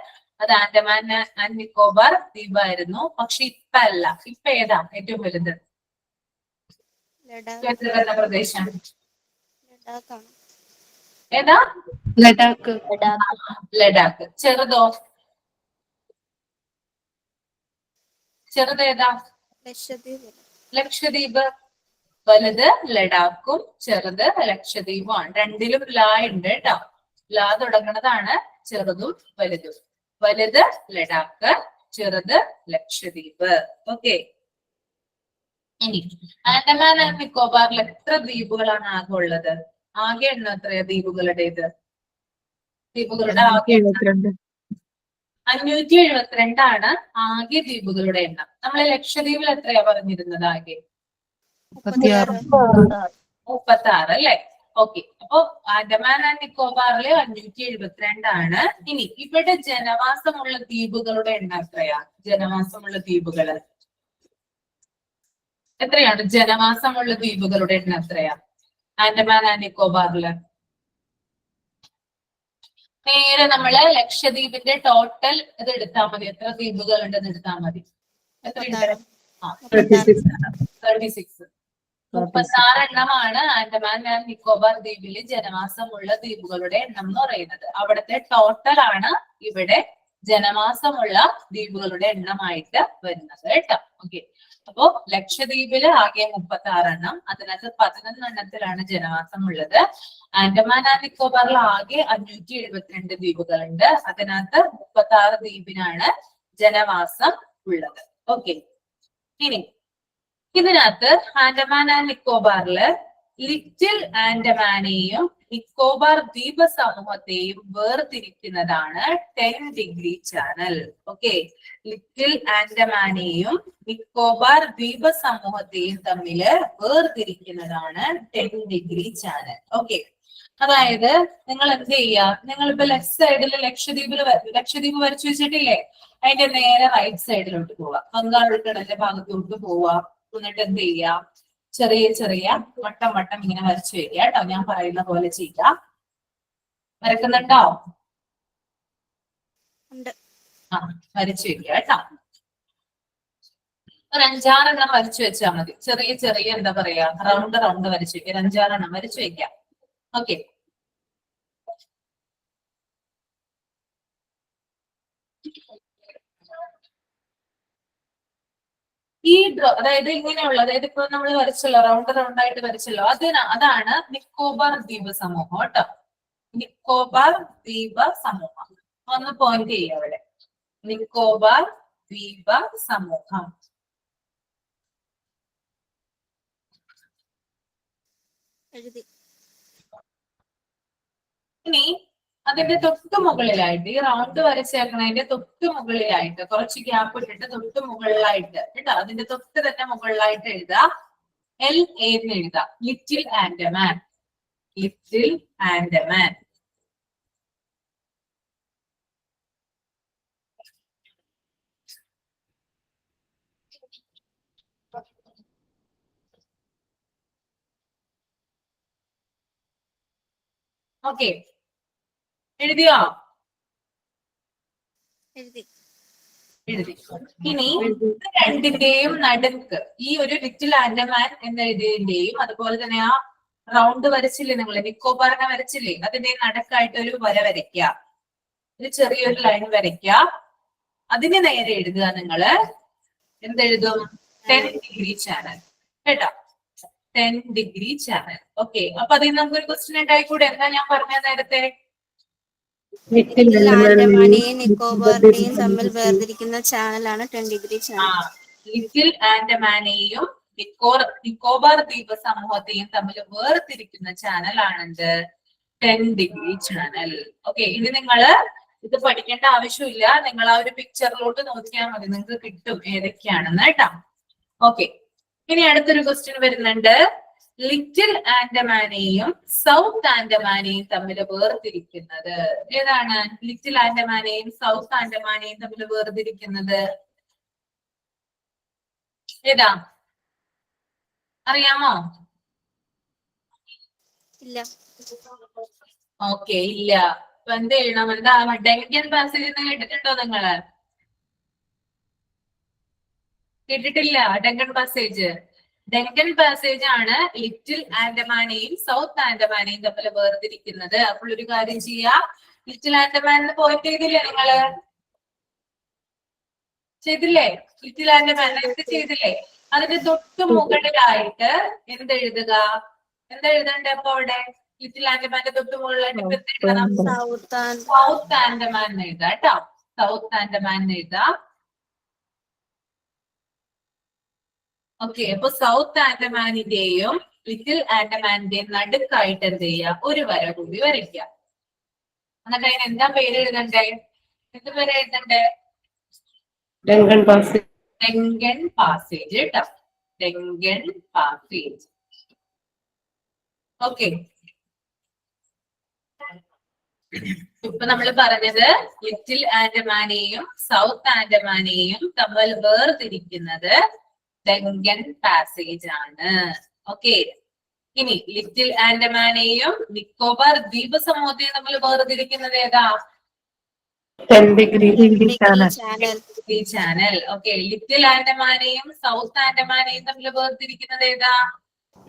അത് ആൻഡമാൻ ആൻഡ് നിക്കോബാർ ദ്വീപായിരുന്നു. പക്ഷെ ഇപ്പൊ അല്ല. ഇപ്പൊ ഏതാ ഏറ്റവും വലുത് കേന്ദ്രഭരണ പ്രദേശം? ലഡാക്കാണ്. ഏതാ? ലഡാക്ക്. ലഡാക്ക്. ചെറുതോ? ചെറുതേതാ? ലക്ഷദ്വീപ്. ലക്ഷദ്വീപ്. വലുത് ലഡാക്കും ചെറുത് ലക്ഷദ്വീപുമാണ്. രണ്ടിലും ലാ ഉണ്ട് കേട്ടോ. ലാ തുടങ്ങുന്നതാണ് ചെറുതും വലുതും. വലുത് ലഡാക്ക്, ചെറുത് ലക്ഷദ്വീപ്. ഓക്കെ, ഇനി ആൻഡമാൻ ആൻഡ് നിക്കോബാറിൽ എത്ര ദ്വീപുകളാണ് ആകെ ഉള്ളത്? ആകെ എണ്ണം എത്രയാ ദ്വീപുകളുടേത്? ദ്വീപുകളുടെ ആകെ 572 ആകെ ദ്വീപുകളുടെ എണ്ണം. നമ്മളെ ലക്ഷദ്വീപിൽ എത്രയാ പറഞ്ഞിരുന്നത് ആകെ? 36 അല്ലെ. ഓക്കെ, അപ്പൊ ആൻഡമാൻ ആൻഡ് നിക്കോബാറില് 572. ഇനി ഇവിടെ ജനവാസമുള്ള ദ്വീപുകളുടെ എണ്ണം എത്രയാ? ജനവാസമുള്ള ദ്വീപുകള് എത്രയാണ്? ജനവാസമുള്ള ദ്വീപുകളുടെ എണ്ണം എത്രയാ ആൻഡമാൻ ആൻഡ് നിക്കോബാറില്? നേരെ നമ്മള് ലക്ഷദ്വീപിന്റെ ടോട്ടൽ ഇത് എടുത്താൽ മതി. എത്ര ദ്വീപുകൾ ഉണ്ടെന്ന് എടുത്താൽ മതി. എത്രയുണ്ട്? 36. 36 എണ്ണമാണ് ആൻഡമാൻ ആൻഡ് നിക്കോബാർ ദ്വീപില് ജനവാസമുള്ള ദ്വീപുകളുടെ എണ്ണം എന്ന് പറയുന്നത്. അവിടുത്തെ ടോട്ടൽ ആണ് ഇവിടെ ജനവാസമുള്ള ദ്വീപുകളുടെ എണ്ണമായിട്ട് വരുന്നത് കേട്ടോ. ഓക്കെ, അപ്പോ ലക്ഷദ്വീപില് ആകെ 36 എണ്ണം. അതിനകത്ത് 11 എണ്ണത്തിലാണ് ജനവാസം ഉള്ളത്. ആൻഡമാൻ ആൻഡ് നിക്കോബാറിൽ ആകെ 572 ദ്വീപുകളുണ്ട്. അതിനകത്ത് 36 ദ്വീപിനാണ് ജനവാസം ഉള്ളത്. ഓക്കെ, ഇനി ഇതിനകത്ത് ആൻഡമാൻ ആൻഡ് നിക്കോബാറില് ലിറ്റിൽ ആൻഡമാനെയും നിക്കോബാർ ദ്വീപ സമൂഹത്തെയും വേർതിരിക്കുന്നതാണ് 10 ഡിഗ്രി ചാനൽ. ഓക്കെ, ലിറ്റിൽ ആൻഡമാനെയും നിക്കോബാർ ദ്വീപ സമൂഹത്തെയും തമ്മില് വേർതിരിക്കുന്നതാണ് 10 ഡിഗ്രി ചാനൽ. ഓക്കെ, അതായത് നിങ്ങൾ എന്ത് ചെയ്യുക? നിങ്ങളിപ്പോ ലെഫ്റ്റ് സൈഡിൽ ലക്ഷദ്വീപ് വരച്ചു വെച്ചിട്ടില്ലേ? അതിന്റെ നേരെ റൈറ്റ് സൈഡിലോട്ട് പോവാ. ബംഗാൾ ഉൾക്കടലിന്റെ ഭാഗത്തോട്ട് പോവാ. എന്നിട്ട് എന്ത് ചെയ്യാ? ചെറിയ ചെറിയ വട്ടം വട്ടം ഇങ്ങനെ വരച്ചു വരിക കേട്ടോ. ഞാൻ പറയുന്ന പോലെ ചെയ്യുക. വരക്കുന്നുണ്ടോ? ആ, വരച്ചു വരിക കേട്ടോ. ഒരു 5-6 വരച്ചു വെച്ചാൽ മതി. ചെറിയ ചെറിയ എന്താ പറയാ റൗണ്ട് വരച്ചു വെക്കാം. 5-6 വരച്ചു വെക്കാം. ഓക്കെ. ഈ അതായത് ഇങ്ങനെയുള്ള, അതായത് ഇപ്പൊ നമ്മൾ വരച്ചല്ലോ, റൗണ്ട് ആയിട്ട് വരച്ചല്ലോ, അതാണ് നിക്കോബാർ ദ്വീപ സമൂഹം കേട്ടോ. നിക്കോബാർ ദ്വീപ സമൂഹം ഒന്ന് പോയിന്റ് ചെയ്യുക അവിടെ. നിക്കോബാർ ദ്വീപ സമൂഹം. എഴുതി. ഇനി അതിന്റെ തൊട്ടു മുകളിലായിട്ട്, ഈ റൗണ്ട് വരച്ചേക്കണതിന്റെ തൊട്ടു മുകളിലായിട്ട് കുറച്ച് ഗ്യാപ്പ് ഇട്ടിട്ട് തൊട്ടു മുകളിലായിട്ട് കേട്ടോ, അതിന്റെ തൊട്ട് തന്നെ മുകളിലായിട്ട് എഴുതാ LA എന്ന് എഴുതാം. Little Andaman. Little Andaman. Okay, എഴുതിയോ? എഴുതി. എഴുതി. ഇനി രണ്ടിന്റെയും നടുക്ക് ഈ ഒരു ലിറ്റിൽ ആൻഡമാൻ എന്ന് എഴുതിയതിന്റെയും അതുപോലെ തന്നെ ആ റൗണ്ട് വരച്ചില്ലേ നിങ്ങൾ, നിക്കോബാറിനെ വരച്ചില്ലേ, അതിന്റെ നടുക്കായിട്ട് ഒരു വര വരയ്ക്കുക. ഒരു ചെറിയൊരു ലൈൻ വരയ്ക്കുക. അതിന് നേരെ എഴുതുക നിങ്ങള്. എന്തെഴുതും? 10 ഡിഗ്രി ചാനൽ കേട്ടോ. 10 ഡിഗ്രി ചാനൽ. ഓക്കെ, അപ്പൊ അതിൽ നമുക്കൊരു ക്വസ്റ്റ്യൻ ഉണ്ടായിക്കൂടെ? എന്താ ഞാൻ പറഞ്ഞ നേരത്തെ? ലിറ്റിൽ ആൻഡമാനെയും നിക്കോബാറിനെയും തമ്മിൽ വേർതിരിക്കുന്ന ചാനലാണ് 10 ഡിഗ്രി ചാനൽ. ലിറ്റിൽ ആൻഡമാനെയും നിക്കോബാർ ദ്വീപ സമൂഹത്തെയും തമ്മിൽ വേർതിരിക്കുന്ന ചാനൽ ആണെന്ത്? 10 degree channel. ഓക്കെ, ഇനി നിങ്ങള് ഇത് പഠിക്കേണ്ട ആവശ്യമില്ല. നിങ്ങൾ ആ ഒരു പിക്ചറിലോട്ട് നോക്കിയാൽ മതി, നിങ്ങൾക്ക് കിട്ടും ഏതൊക്കെയാണെന്ന് കേട്ടോ. ഓക്കെ, ഇനി അടുത്തൊരു ക്വസ്റ്റ്യൻ വരുന്നുണ്ട്. ലിറ്റിൽ ആൻഡമാനെയും സൗത്ത് ആൻഡമാനെയും തമ്മിൽ വേർതിരിക്കുന്നത് ഏതാണ്? ലിറ്റിൽ ആൻഡമാനെയും സൗത്ത് ആൻഡമാനെയും തമ്മിൽ വേർതിരിക്കുന്നത് ഏതാ? അറിയാമോ? ഇല്ല. ഓക്കെ, ഇല്ല. അപ്പൊ എന്ത് ചെയ്യണം? എന്താ ഡെങ്കൻ പാസേജ് എന്ന് കേട്ടിട്ടുണ്ടോ നിങ്ങള്? കേട്ടിട്ടില്ല ഡെങ്കൻ പാസേജ്? ഡെങ്കൻ പാസേജ് ആണ് ലിറ്റിൽ ആൻഡമാനെയും സൗത്ത് ആൻഡമാനെയും തമ്മിൽ വേർതിരിക്കുന്നത്. അപ്പോൾ ഒരു കാര്യം ചെയ്യാ, ലിറ്റിൽ ആൻഡമാൻ പോയിന്റ് ചെയ്തില്ലേ നിങ്ങള്? ചെയ്തില്ലേ? ലിറ്റിൽ ആൻഡമാൻ എന്ത് ചെയ്തില്ലേ? അതിന്റെ തൊട്ടു മുകളിലായിട്ട് എന്തെഴുതുക? എന്തെഴുതണ്ടേ അപ്പൊ അവിടെ? ലിറ്റിൽ ആൻഡമാന്റെ തൊട്ടു മുകളിലായിട്ട് എന്തെഴുതണം? സൗത്ത് ആൻഡമാൻ എന്ന് എഴുതാം കേട്ടോ. സൗത്ത് ആൻഡമാൻ എന്ന് എഴുതാം. ഓക്കെ, അപ്പൊ സൗത്ത് ആൻഡമാനിന്റെയും ലിറ്റിൽ ആൻഡമാനിന്റെയും നടുക്കായിട്ട് എന്ത് ചെയ്യുക? ഒരു വര കൂടി വരയ്ക്കുക. എന്നിട്ട് അതിന് എന്താ പേര് എഴുതണ്ടേ? എന്ത് പേര് എഴുതണ്ടേ? Duncan passage. ഡെങ്കൻ പാസേജ് കേട്ടോ. Duncan passage. ഓക്കെ, ഇപ്പൊ നമ്മൾ പറഞ്ഞത് ലിറ്റിൽ ആൻഡമാനെയും സൗത്ത് ആൻഡമാനെയും തമ്മിൽ വേർതിരിക്കുന്നത് ഡെങ്കൻ പാസേജ് ആണ്. ഓക്കെ, ഇനി ലിറ്റിൽ ആൻഡമാനെയും നിക്കോബാർ ദ്വീപ സമൂഹത്തെയും തമ്മിൽ വേർതിരിക്കുന്നത് ഏതാ? 10 ഡിഗ്രി ചാനൽ. ഓക്കെ, ലിറ്റിൽ ആൻഡമാനെയും സൗത്ത് ആൻഡമാനെയും തമ്മിൽ വേർതിരിക്കുന്നത് ഏതാ?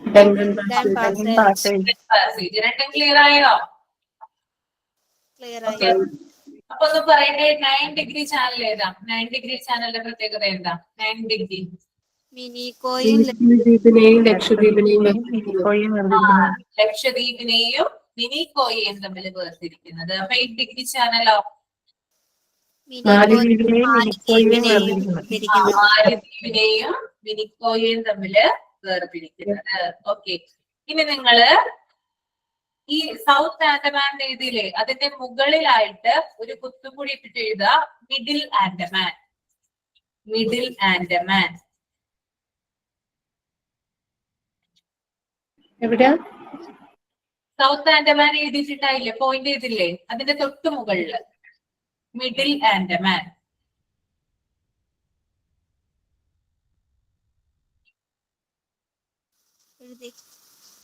Duncan passage. രണ്ടും ക്ലിയർ ആയോ? ക്ലിയർ ഓക്കെ, ആയി. അപ്പൊ ഒന്ന് പറയണ്ടേ, 9 ഡിഗ്രി ചാനൽ ഏതാ? 9 ഡിഗ്രി ചാനലിന്റെ പ്രത്യേകത എന്താ? 9 ഡിഗ്രി മിനിക്കോയും ലക്ഷദ്വീപിനെയും ലക്ഷദ്വീപിനെയും മിനിക്കോയെയും തമ്മിൽ വേർതിരിക്കുന്നത്. അപ്പൊ 8 ഡിഗ്രി ചാനലോ? മാലിദ്വീപിനെയും മാലിദ്വീപിനെയും മിനിക്കോയെയും തമ്മില് വേർതിരിക്കുന്നത്. ഓക്കെ, ഇനി നിങ്ങള് ഈ സൗത്ത് ആൻഡമാൻ എഴുതിയില്ലേ, അതിന്റെ മുകളിലായിട്ട് ഒരു കുത്തും കൂടി ഇട്ടിട്ട് എഴുതുക, മിഡിൽ ആൻഡമാൻ. മിഡിൽ ആൻഡമാൻ. എവിടെയാ? സൗത്ത് ആൻഡമാൻ എഴുതിയിട്ടുണ്ടായില്ലേ, പോയിന്റ് ചെയ്തില്ലേ, അതിന്റെ തൊട്ടു മുകളില് മിഡിൽ ആൻഡമാൻ.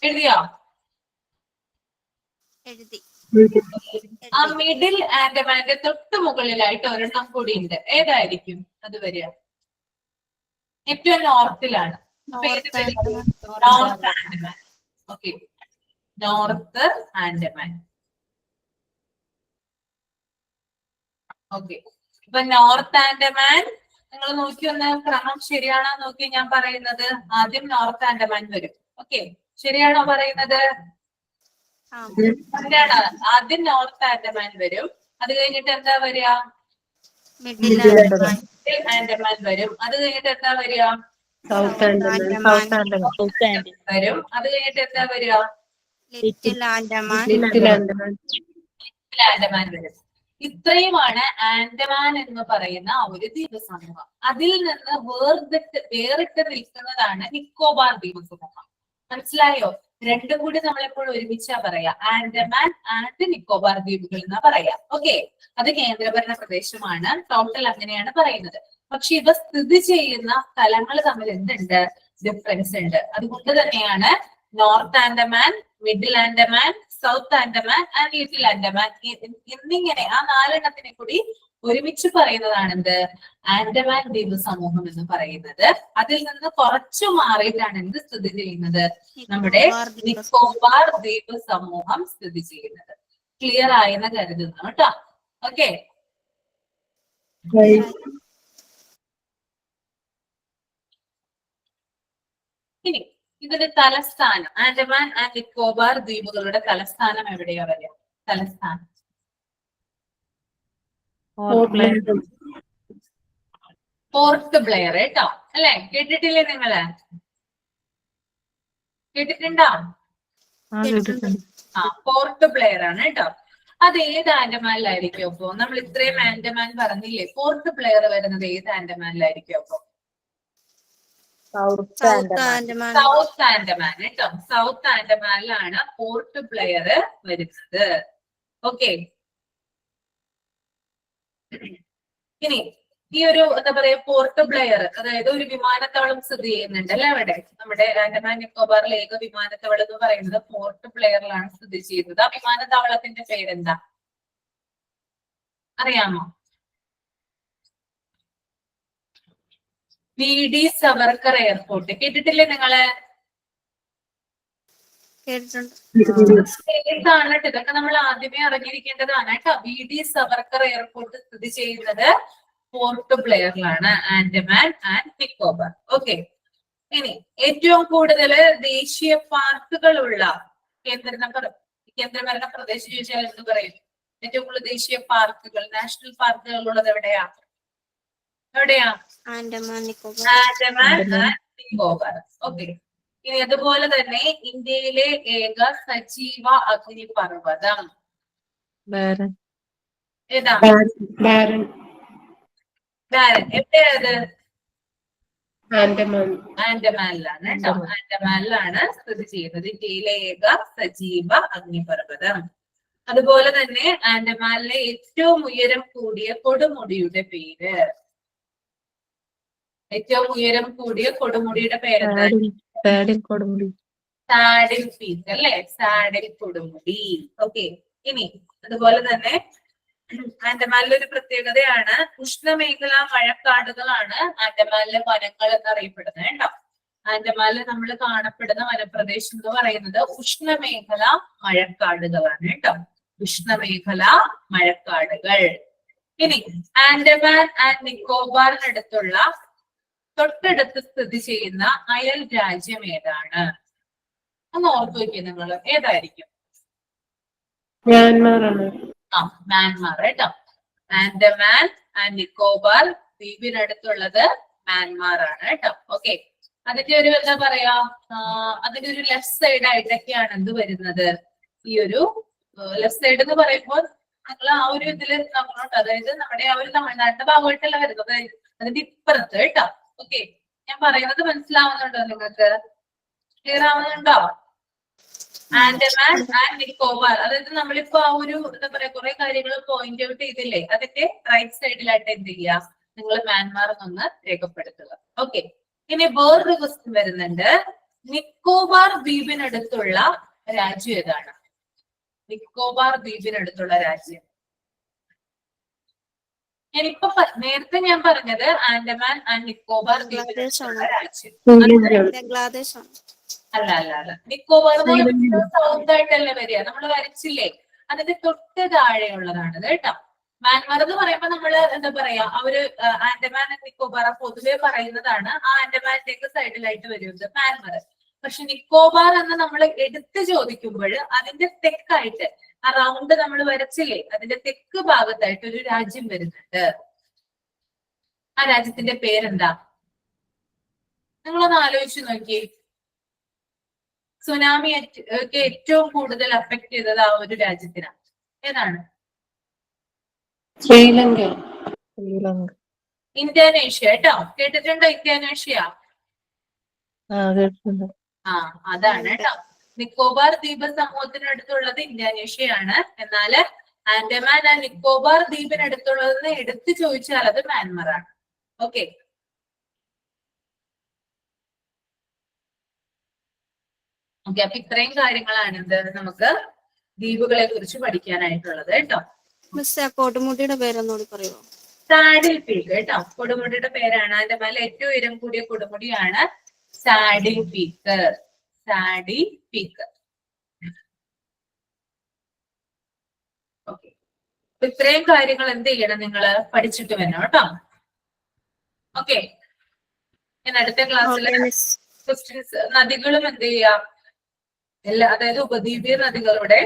എഴുതിയോ? എഴുതി. ആ മിഡിൽ ആൻഡമാന്റെ തൊട്ടു മുകളിലായിട്ട് ഒരെണ്ണം കൂടി ഉണ്ട്. ഏതായിരിക്കും അത് വരിക? ഏറ്റവും നോർത്തിലാണ്. North north Andaman. Okay, north Andaman. Okay, ഇപ്പൊ നോർത്ത് ആൻഡമാൻ നിങ്ങൾ നോക്കി ഒന്ന് ക്രമം ശരിയാണോ നോക്കി ഞാൻ പറയുന്നത്. ആദ്യം നോർത്ത് ആൻഡമാൻ വരും. ഓക്കെ, ശരിയാണോ പറയുന്നത്? ശരിയാണ്. ആദ്യം നോർത്ത് ആൻഡമാൻ വരും. അത് കഴിഞ്ഞിട്ട് എന്താ വരിക? മിഡിൽ ആൻഡമാൻ വരും. അത് കഴിഞ്ഞിട്ട് എന്താ വരിക? സൗത്ത് ആൻഡമാൻ വരും. അത് കഴിഞ്ഞിട്ട് എന്താ വരിക? ലിറ്റിൽ ആൻഡമാൻ ലിറ്റിൽ ആൻഡമാൻ ആൻഡമാൻ വരും. ഇത്രയുമാണ് ആൻഡമാൻ എന്ന് പറയുന്ന ഒരു ദ്വീപസമൂഹം. അതിൽ നിന്ന് വേറിട്ട് നിൽക്കുന്നതാണ് നിക്കോബാർ ദ്വീപസമൂഹം. മനസ്സിലായോ? രണ്ടും കൂടി നമ്മളെപ്പോഴും ഒരുമിച്ചാ പറയാ. ആൻഡമാൻ ആൻഡ് നിക്കോബാർ ദ്വീപുകൾ എന്നാ പറയാ. ഓക്കെ, അത് കേന്ദ്രഭരണ പ്രദേശമാണ്. ടോട്ടൽ അങ്ങനെയാണ് പറയുന്നത്. പക്ഷെ ഇവ സ്ഥിതി ചെയ്യുന്ന സ്ഥലങ്ങൾ തമ്മിൽ എന്തുണ്ട്? ഡിഫറൻസ് ഉണ്ട്. അതുകൊണ്ട് തന്നെയാണ് north Andaman, middle Andaman, south Andaman and little Andaman എന്നിങ്ങനെ ആ 4 എണ്ണത്തിനെ കൂടി ഒരുമിച്ച് പറയുന്നതാണ് എന്ത്? ആൻഡമാൻ ദ്വീപ് സമൂഹം എന്ന് പറയുന്നത്. അതിൽ നിന്ന് കുറച്ചു മാറിയിട്ടാണ് എന്ത് സ്ഥിതി ചെയ്യുന്നത്? നമ്മുടെ നിക്കോബാർ ദ്വീപ് സമൂഹം സ്ഥിതി ചെയ്യുന്നത്. ക്ലിയർ ആയെന്ന് കരുതുന്നു കേട്ടോ. ഓക്കെ, ഇനി ഇതിന്റെ തലസ്ഥാനം, ആൻഡമാൻ ആൻഡ് നിക്കോബാർ ദ്വീപുകളുടെ തലസ്ഥാനം എവിടെയാ വരിക? തലസ്ഥാനം പോർട്ട് ബ്ലെയർ കേട്ടോ, അല്ലെ? കേട്ടിട്ടില്ലേ നിങ്ങള്? കേട്ടിട്ടുണ്ടോ? പോർട്ട് ബ്ലെയർ ആണ് കേട്ടോ. അത് ഏത് ആൻഡമാനിലായിരിക്കും? അപ്പൊ നമ്മൾ ഇത്രയും ആൻഡമാൻ പറഞ്ഞില്ലേ, പോർട്ട് ബ്ലെയർ വരുന്നത് ഏത് ആൻഡമാനിലായിരിക്കും? അപ്പൊ സൗത്ത് ആൻഡമാൻ സൗത്ത് ആൻഡമാൻ കേട്ടോ. സൗത്ത് ആൻഡമാനിലാണ് പോർട്ട് ബ്ലെയർ വരുന്നത്. ഓക്കെ, ഇനി ഈ ഒരു എന്താ പറയാ പോർട്ട് ബ്ലെയർ, അതായത് ഒരു വിമാനത്താവളം സ്ഥിതി ചെയ്യുന്നുണ്ട് അല്ലെ അവിടെ. നമ്മുടെ ആൻഡമാൻ നിക്കോബാറിലെ ഏക വിമാനത്താവളം എന്ന് പറയുന്നത് പോർട്ട് ബ്ലെയറിലാണ് സ്ഥിതി ചെയ്യുന്നത്. ആ വിമാനത്താവളത്തിന്റെ പേരെന്താ അറിയാമോ? VD Savarkar airport. കേട്ടിട്ടില്ലേ നിങ്ങള്? കേട്ടിട്ടുണ്ട്. ഏതാണ് കേട്ടോ, ഇതൊക്കെ നമ്മൾ ആദ്യമേ അറിഞ്ഞിരിക്കേണ്ടതാണ് കേട്ടോ. VD സവർക്കർ എയർപോർട്ട് സ്ഥിതി ചെയ്യുന്നത് പോർട്ട് ബ്ലെയറിലാണ്, ആൻഡമാൻ ആൻഡ് നിക്കോബാർ. ഓക്കെ, ഇനി ഏറ്റവും കൂടുതൽ ദേശീയ പാർക്കുകളുള്ള കേന്ദ്രഭരണ പ്രദേശം ചോദിച്ചാൽ എന്ത് പറയും? ഏറ്റവും കൂടുതൽ ദേശീയ പാർക്കുകൾ, നാഷണൽ പാർക്കുകൾ ഉള്ളത് എവിടെയാ? ആൻഡമാൻ നിക്കോബാർ. ആൻഡമാൻ ആൻഡ് നിക്കോബാർ. ഓക്കെ, ഇനി അതുപോലെ തന്നെ ഇന്ത്യയിലെ ഏക സജീവ അഗ്നിപർവ്വതം ഏതാ? ബാരൻ എവിടെയത്? ആൻഡമാൻ ആൻഡമാനിലാണ് കേട്ടോ. ആൻഡമാനിലാണ് സ്ഥിതി ചെയ്യുന്നത് ഇന്ത്യയിലെ ഏക സജീവ അഗ്നിപർവ്വതം. അതുപോലെ തന്നെ ആൻഡമാനിലെ ഏറ്റവും ഉയരം കൂടിയ കൊടുമുടിയുടെ പേര്, ഏറ്റവും ഉയരം കൂടിയ കൊടുമുടിയുടെ പേരെന്താണ്? സാഡിൽ പീക്ക് അല്ലെ, സാഡിൽ കൊടുമുടി. ഓക്കെ, ഇനി അതുപോലെ തന്നെ ആൻഡമാനിലെ ഒരു പ്രത്യേകതയാണ് ഉഷ്ണമേഖലാ മഴക്കാടുകളാണ് ആൻഡമാനിലെ വനങ്ങൾ എന്നറിയപ്പെടുന്നത് കേട്ടോ. ആൻഡമാനിൽ നമ്മൾ കാണപ്പെടുന്ന വനപ്രദേശം എന്ന് പറയുന്നത് ഉഷ്ണമേഖലാ മഴക്കാടുകളാണ് കേട്ടോ. ഉഷ്ണമേഖലാ മഴക്കാടുകൾ. ഇനി ആൻഡമാൻ ആൻഡ് നിക്കോബാറിനടുത്തുള്ള തൊട്ടടുത്ത് സ്ഥിതി ചെയ്യുന്ന അയൽ രാജ്യം ഏതാണ്? ഒന്ന് ഓർത്തു വയ്ക്കുക നിങ്ങൾ. ഏതായിരിക്കും? മ്യാൻമാർ ആണ്. മ്യാൻമാർ കേട്ടോ. ആൻഡമാൻ ആൻഡ് നിക്കോബാർ ദ്വീപിനടുത്തുള്ളത് മ്യാൻമാർ ആണ് കേട്ടോ. ഓക്കെ, അതിന്റെ ഒരു എന്താ പറയാ, അതിന്റെ ഒരു ലെഫ്റ്റ് സൈഡ് ആയിട്ടൊക്കെയാണ് എന്ത് വരുന്നത്? ഈ ഒരു ലെഫ്റ്റ് സൈഡ് എന്ന് പറയുമ്പോൾ നിങ്ങൾ ആ ഒരു ഇതിൽ നോക്കണോട്ടോ, അതായത് നമ്മുടെ ആ ഒരു തമിഴ്നാടിന്റെ ഭാഗമായിട്ടല്ല വരുന്നത്, അതിന്റെ ഇപ്പുറത്ത് കേട്ടോ. ഓക്കെ, ഞാൻ പറയുന്നത് മനസ്സിലാവുന്നുണ്ടോ നിങ്ങൾക്ക്? ക്ലിയർ ആവുന്നുണ്ടോ? ആൻഡമാൻ ആൻഡ് നിക്കോബാർ, അതായത് നമ്മളിപ്പോ ആ ഒരു എന്താ പറയാ കുറെ കാര്യങ്ങൾ പോയിന്റ് ഔട്ട് ചെയ്തില്ലേ, അതിന്റെ റൈറ്റ് സൈഡിലായിട്ട് എന്ത് ചെയ്യുക, നിങ്ങൾ മ്യാൻമാർ എന്നൊന്ന് രേഖപ്പെടുത്തുക. ഓക്കെ, ഇനി വേറൊരു ക്വസ്റ്റ്യൻ വരുന്നുണ്ട്. നിക്കോബാർ ദ്വീപിനടുത്തുള്ള രാജ്യം ഏതാണ്? നിക്കോബാർ ദ്വീപിനടുത്തുള്ള രാജ്യം നേരത്തെ ഞാൻ പറഞ്ഞത് ആൻഡമാൻ ആൻഡ് നിക്കോബാർ ദ്വീപിലുള്ള രാജ്യം. ബംഗ്ലാദേശ് ആണ്. അല്ല നിക്കോബാർ എന്ന് പറയുന്നത് സൗത്ത് ആയിട്ടല്ലേ വരിക, നമ്മൾ വരച്ചില്ലേ, അതിന്റെ തൊട്ട് താഴെയുള്ളതാണ് കേട്ടോ. മ്യാൻമാർ എന്ന് പറയുമ്പോൾ നമ്മള് എന്താ പറയാ, അവര് ആൻഡമാൻ ആൻഡ് നിക്കോബാർ പൊതുവെ പറയുന്നതാണ്. ആ ആൻഡമാന്റെ ഒക്കെ സൈഡിലായിട്ട് വരുന്നത് മ്യാൻമാർ. പക്ഷെ നിക്കോബാർ എന്ന് നമ്മൾ എടുത്ത് ചോദിക്കുമ്പോൾ അതിന്റെ തെക്കായിട്ട് ആ റൗണ്ട് നമ്മൾ വരച്ചില്ലേ, അതിന്റെ തെക്ക് ഭാഗത്തായിട്ട് ഒരു രാജ്യം വരുന്നുണ്ട്. ആ രാജ്യത്തിന്റെ പേരെന്താ? നിങ്ങളൊന്ന് ആലോചിച്ച് നോക്കിയേ. സുനാമി ഒക്കെ ഏറ്റവും കൂടുതൽ അഫക്ട് ചെയ്തത് ആ ഒരു രാജ്യത്തിനാണ്. ഏതാണ്? ശ്രീലങ്ക. ഇന്തോനേഷ്യ കേട്ടോ. കേട്ടിട്ടുണ്ടോ ഇന്തോനേഷ്യ? ആ അതാണ് കേട്ടോ. നിക്കോബാർ ദ്വീപ സമൂഹത്തിനടുത്തുള്ളത് ഇന്തോനേഷ്യയാണ്. എന്നാല് ആൻഡമാൻ ആൻഡ് നിക്കോബാർ ദ്വീപിനടുത്തുള്ളതെന്ന് എടുത്തു ചോദിച്ചാൽ അത് മ്യാൻമർ ആണ്. Okay, okay. അപ്പൊ ഇത്രയും കാര്യങ്ങളാണ് എന്ത് നമുക്ക് ദ്വീപുകളെ കുറിച്ച് പഠിക്കാനായിട്ടുള്ളത് കേട്ടോ. മിസ് കൊടുമുടിയുടെ പേരൊന്നുകൂടി പറയുമോ? സാഡിൽ പീക്ക് കേട്ടോ. കൊടുമുടിയുടെ പേരാണ്. അതിന്റെ മേലെ ഏറ്റവും ഉയരം കൂടിയ കൊടുമുടിയാണ് സാഡിൽ പീക്ക്. സാഡി പീക്ക്. ഓക്കെ, ഇത്രയും കാര്യങ്ങൾ എന്ത് ചെയ്യണം, നിങ്ങൾ പഠിച്ചിട്ട് വരണം കേട്ടോ. ഓക്കെ, ഞാൻ അടുത്ത ക്ലാസ്സിൽ ക്വസ്റ്റ്യൻസ് നദികളും എന്ത് ചെയ്യാം, അതായത് ഉപദ്വീപീയ നദികളുടെ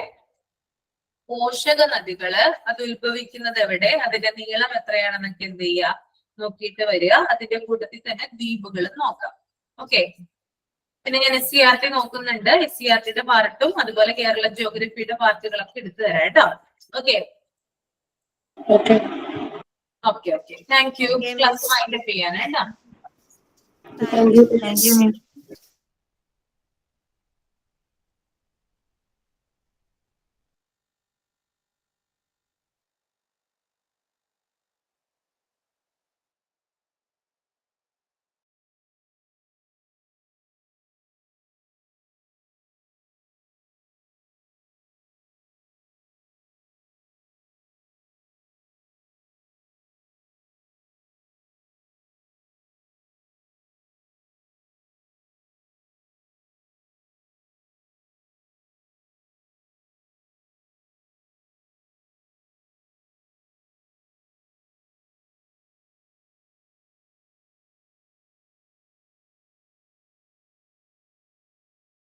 പോഷക നദികള് അത് ഉത്ഭവിക്കുന്നത് എവിടെ, അതിന്റെ നീളം എത്രയാണെന്നൊക്കെ എന്ത് ചെയ്യുക നോക്കിയിട്ട് വരിക. അതിന്റെ കൂട്ടത്തിൽ തന്നെ ദ്വീപുകളും നോക്കാം. ഓക്കെ, പിന്നെ ഞാൻ SCERT നോക്കുന്നുണ്ട്. SCERTയുടെ പാർട്ടും അതുപോലെ കേരള ജിയോഗ്രഫിയുടെ പാർട്ടുകളൊക്കെ എടുത്തു തരാം കേട്ടോ. Okay okay okay thank you. Class wind up ചെയ്യാനായിട്ടോ. Thank U.